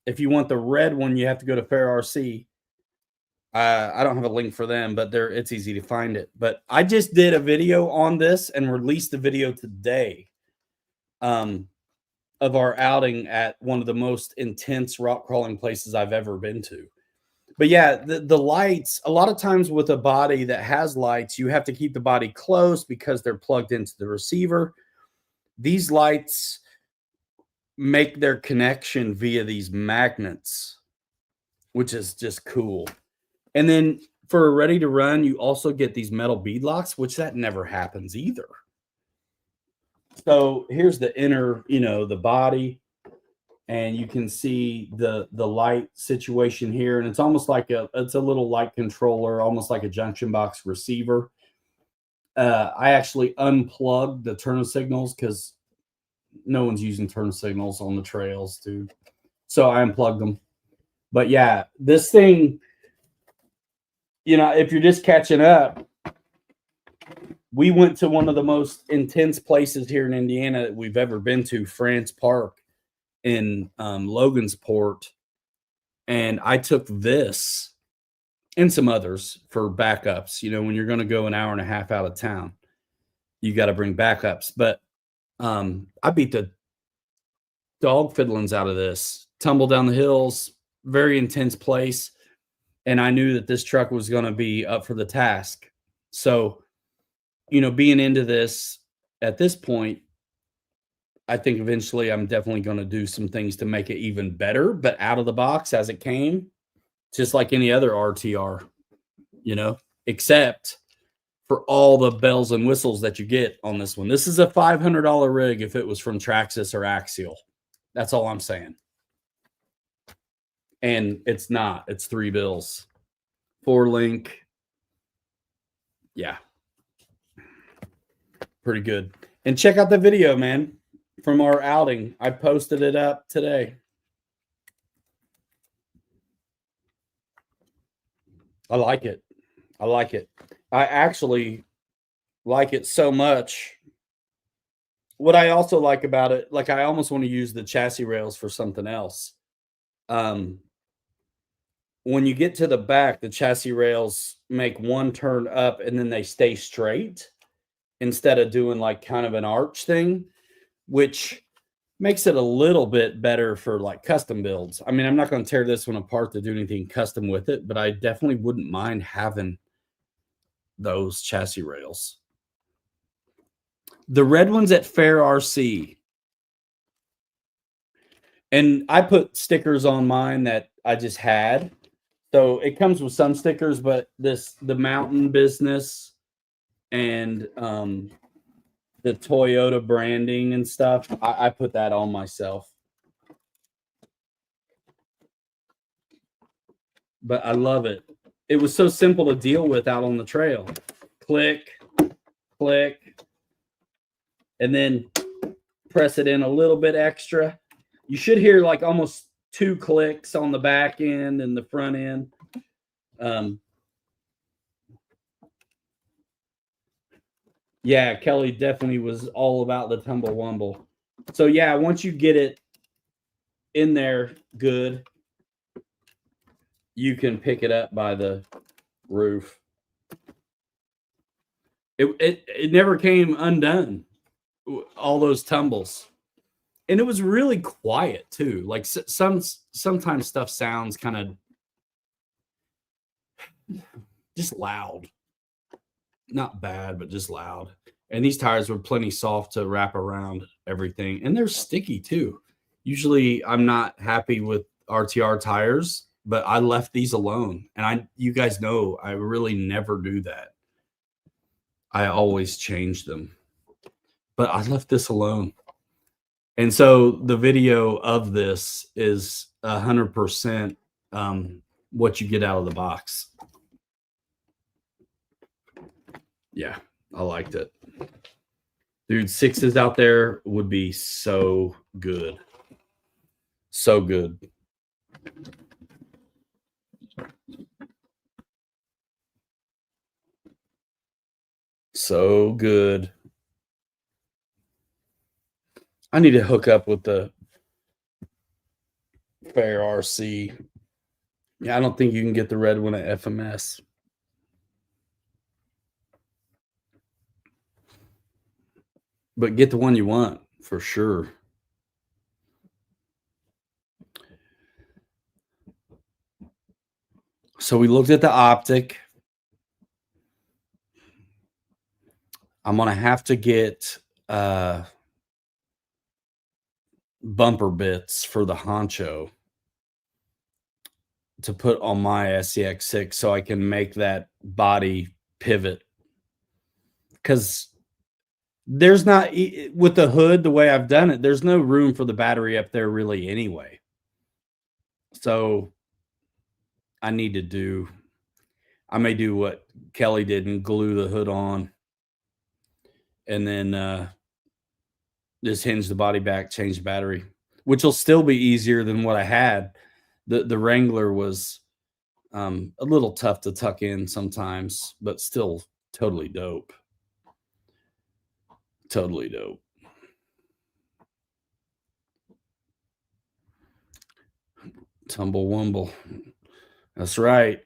If you want the red one, you have to go to Fair RC. I don't have a link for them, but it's easy to find it. But I just did a video on this and released a video today of our outing at one of the most intense rock crawling places I've ever been to. But yeah, the lights, a lot of times with a body that has lights, you have to keep the body close because they're plugged into the receiver. These lights make their connection via these magnets, which is just cool. And then for a ready to run, you also get these metal bead locks, which that never happens either. So here's the inner, the body. And you can see the light situation here, and it's almost like it's a little light controller, almost like a junction box receiver. I actually unplugged the turn signals because no one's using turn signals on the trails, dude. So I unplugged them. But yeah, this thing, if you're just catching up, we went to one of the most intense places here in Indiana that we've ever been to, France Park in Logansport, and I took this and some others for backups. When you're going to go an hour and a half out of town, you got to bring backups. But I beat the dog fiddlings out of this, tumble down the hills, very intense place, and I knew that this truck was going to be up for the task. So, being into this at this point, I think eventually I'm definitely going to do some things to make it even better, but out of the box as it came, just like any other RTR, except for all the bells and whistles that you get on this one. This is a $500 rig if it was from Traxxas or Axial. That's all I'm saying. And it's not. It's $3 bills. 4-link. Yeah. Pretty good. And check out the video, man, from our outing. I posted it up today. I like it. I like it. I actually like it so much. What I also like about it, like I almost want to use the chassis rails for something else. When you get to the back, the chassis rails make one turn up and then they stay straight instead of doing like kind of an arch thing, which makes it a little bit better for like custom builds. I mean, I'm not going to tear this one apart to do anything custom with it, but I definitely wouldn't mind having those chassis rails. The red one's at Fair RC. And I put stickers on mine that I just had. So it comes with some stickers, but the mountain business and the Toyota branding and stuff, I put that on myself. But I love it. It was so simple to deal with out on the trail. Click, click, and then press it in a little bit extra. You should hear like almost 2 clicks on the back end and the front end. Yeah, Kelly definitely was all about the tumble wumble. So yeah, once you get it in there good, you can pick it up by the roof. It never came undone, all those tumbles. And it was really quiet too. Like sometimes stuff sounds kind of just loud. not bad, but just loud. And these tires were plenty soft to wrap around everything, and they're sticky too. Usually, I'm not happy with RTR tires, but I left these alone. And you guys know, I really never do that. I always change them, but I left this alone. And so the video of this is 100% what you get out of the box. Yeah, I liked it. Dude, 6s out there would be so good. So good. So good. I need to hook up with the Fair RC. Yeah, I don't think you can get the red one at FMS. But get the one you want for sure. So we looked at the optic. I'm going to have to get bumper bits for the honcho to put on my SCX6 so I can make that body pivot. Because there's not, with the hood, the way I've done it, there's no room for the battery up there really anyway. So I may do what Kelly did and glue the hood on and then just hinge the body back, change the battery, which will still be easier than what I had. The Wrangler was a little tough to tuck in sometimes, but still totally dope. Totally dope. Tumble wumble. That's right.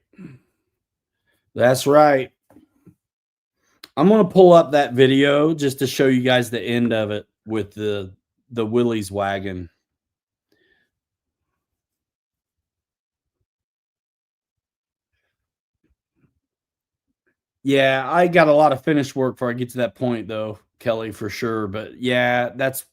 That's right. I'm going to pull up that video just to show you guys the end of it with the Willys wagon. Yeah, I got a lot of finished work before I get to that point, though, Kelly, for sure. But yeah, that's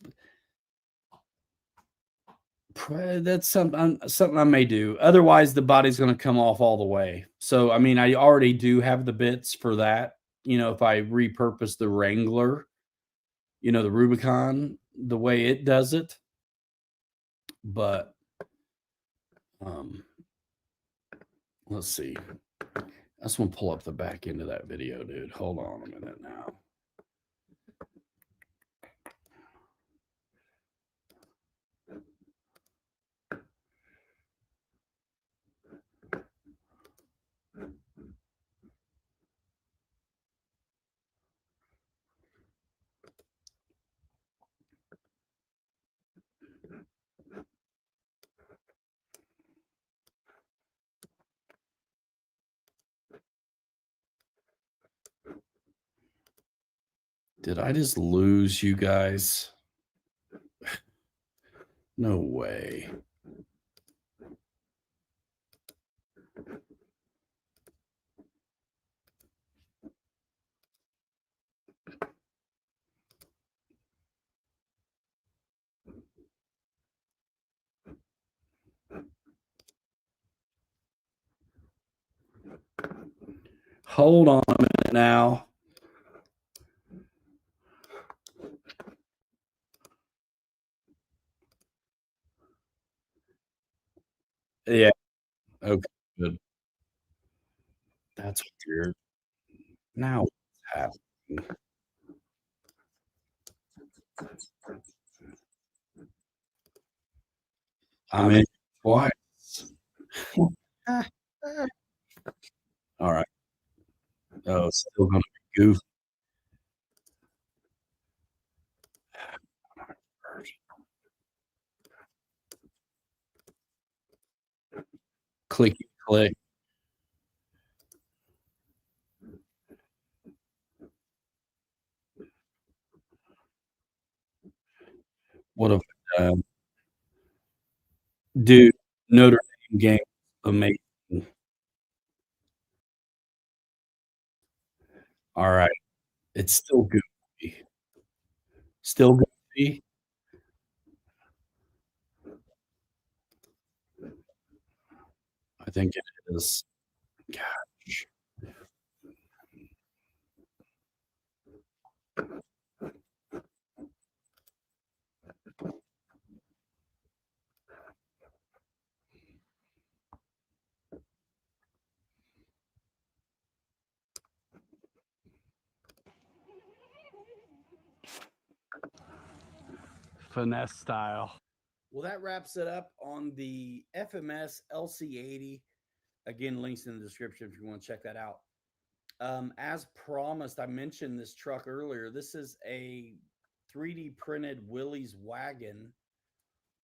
something I may do. Otherwise, the body's going to come off all the way. So, I mean, I already do have the bits for that. You know, if I repurpose the Wrangler, you know, the Rubicon, the way it does it. But let's see. I just want to pull up the back end of that video, dude. Hold on a minute now. Did I just lose you guys? No way. Hold on a minute now. Yeah. Okay, good. That's weird. Now what's happening? I'm in twice. All right. Oh, it's still gonna be goofy. Clicky click. What have I done? Dude, Notre Dame game, amazing. All right. It's still goofy. Still goofy. I think it is. Gosh. Finesse style. Well, that wraps it up on the FMS LC80. Again, links in the description if you want to check that out. As promised, I mentioned this truck earlier. This is a 3D printed Willys wagon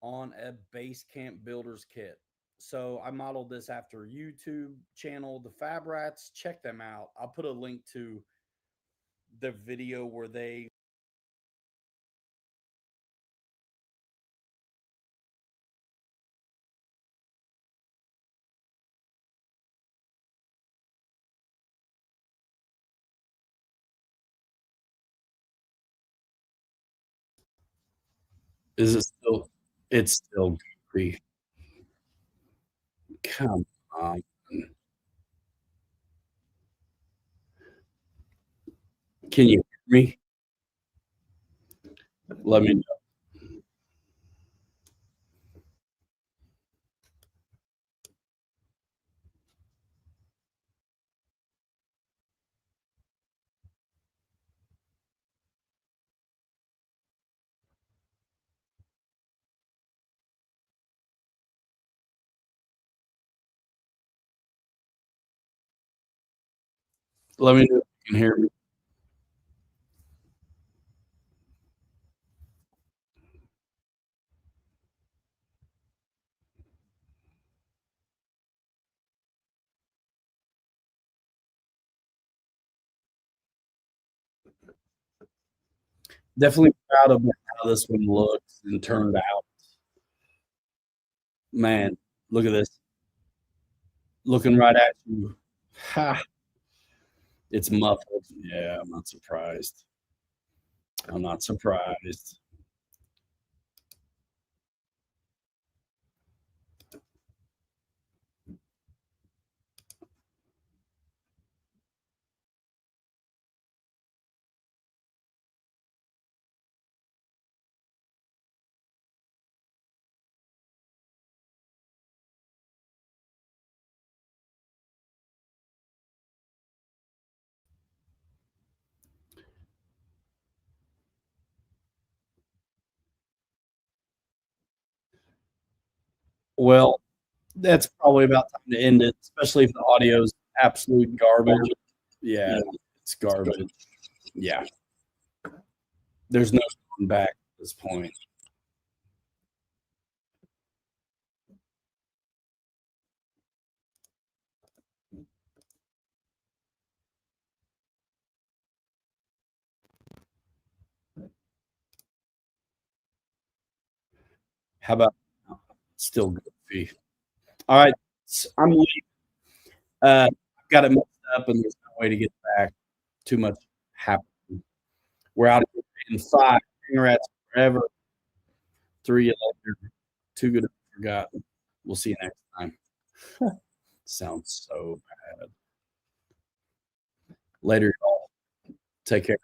on a base camp builder's kit. So I modeled this after YouTube channel, the Fab Rats. Check them out. I'll put a link to the video where they is it still it's still goofy. Come on. Can you hear me? Let me know. Let me know if you can hear me. Definitely proud of how this one looks and turned out. Man, look at this. Looking right at you. Ha! It's muffled. Yeah, I'm not surprised. I'm not surprised. Well, that's probably about time to end it, especially if the audio's absolute garbage. Yeah, it's garbage. Yeah. There's no going back at this point. How about still goofy? All right, I'm leaving. I've got it messed up, and there's no way to get back. Too much happening. We're out of here in 5. Congrats forever. 3 you later. Too good to be forgotten. We'll see you next time. Sounds so bad. Later, y'all. Take care.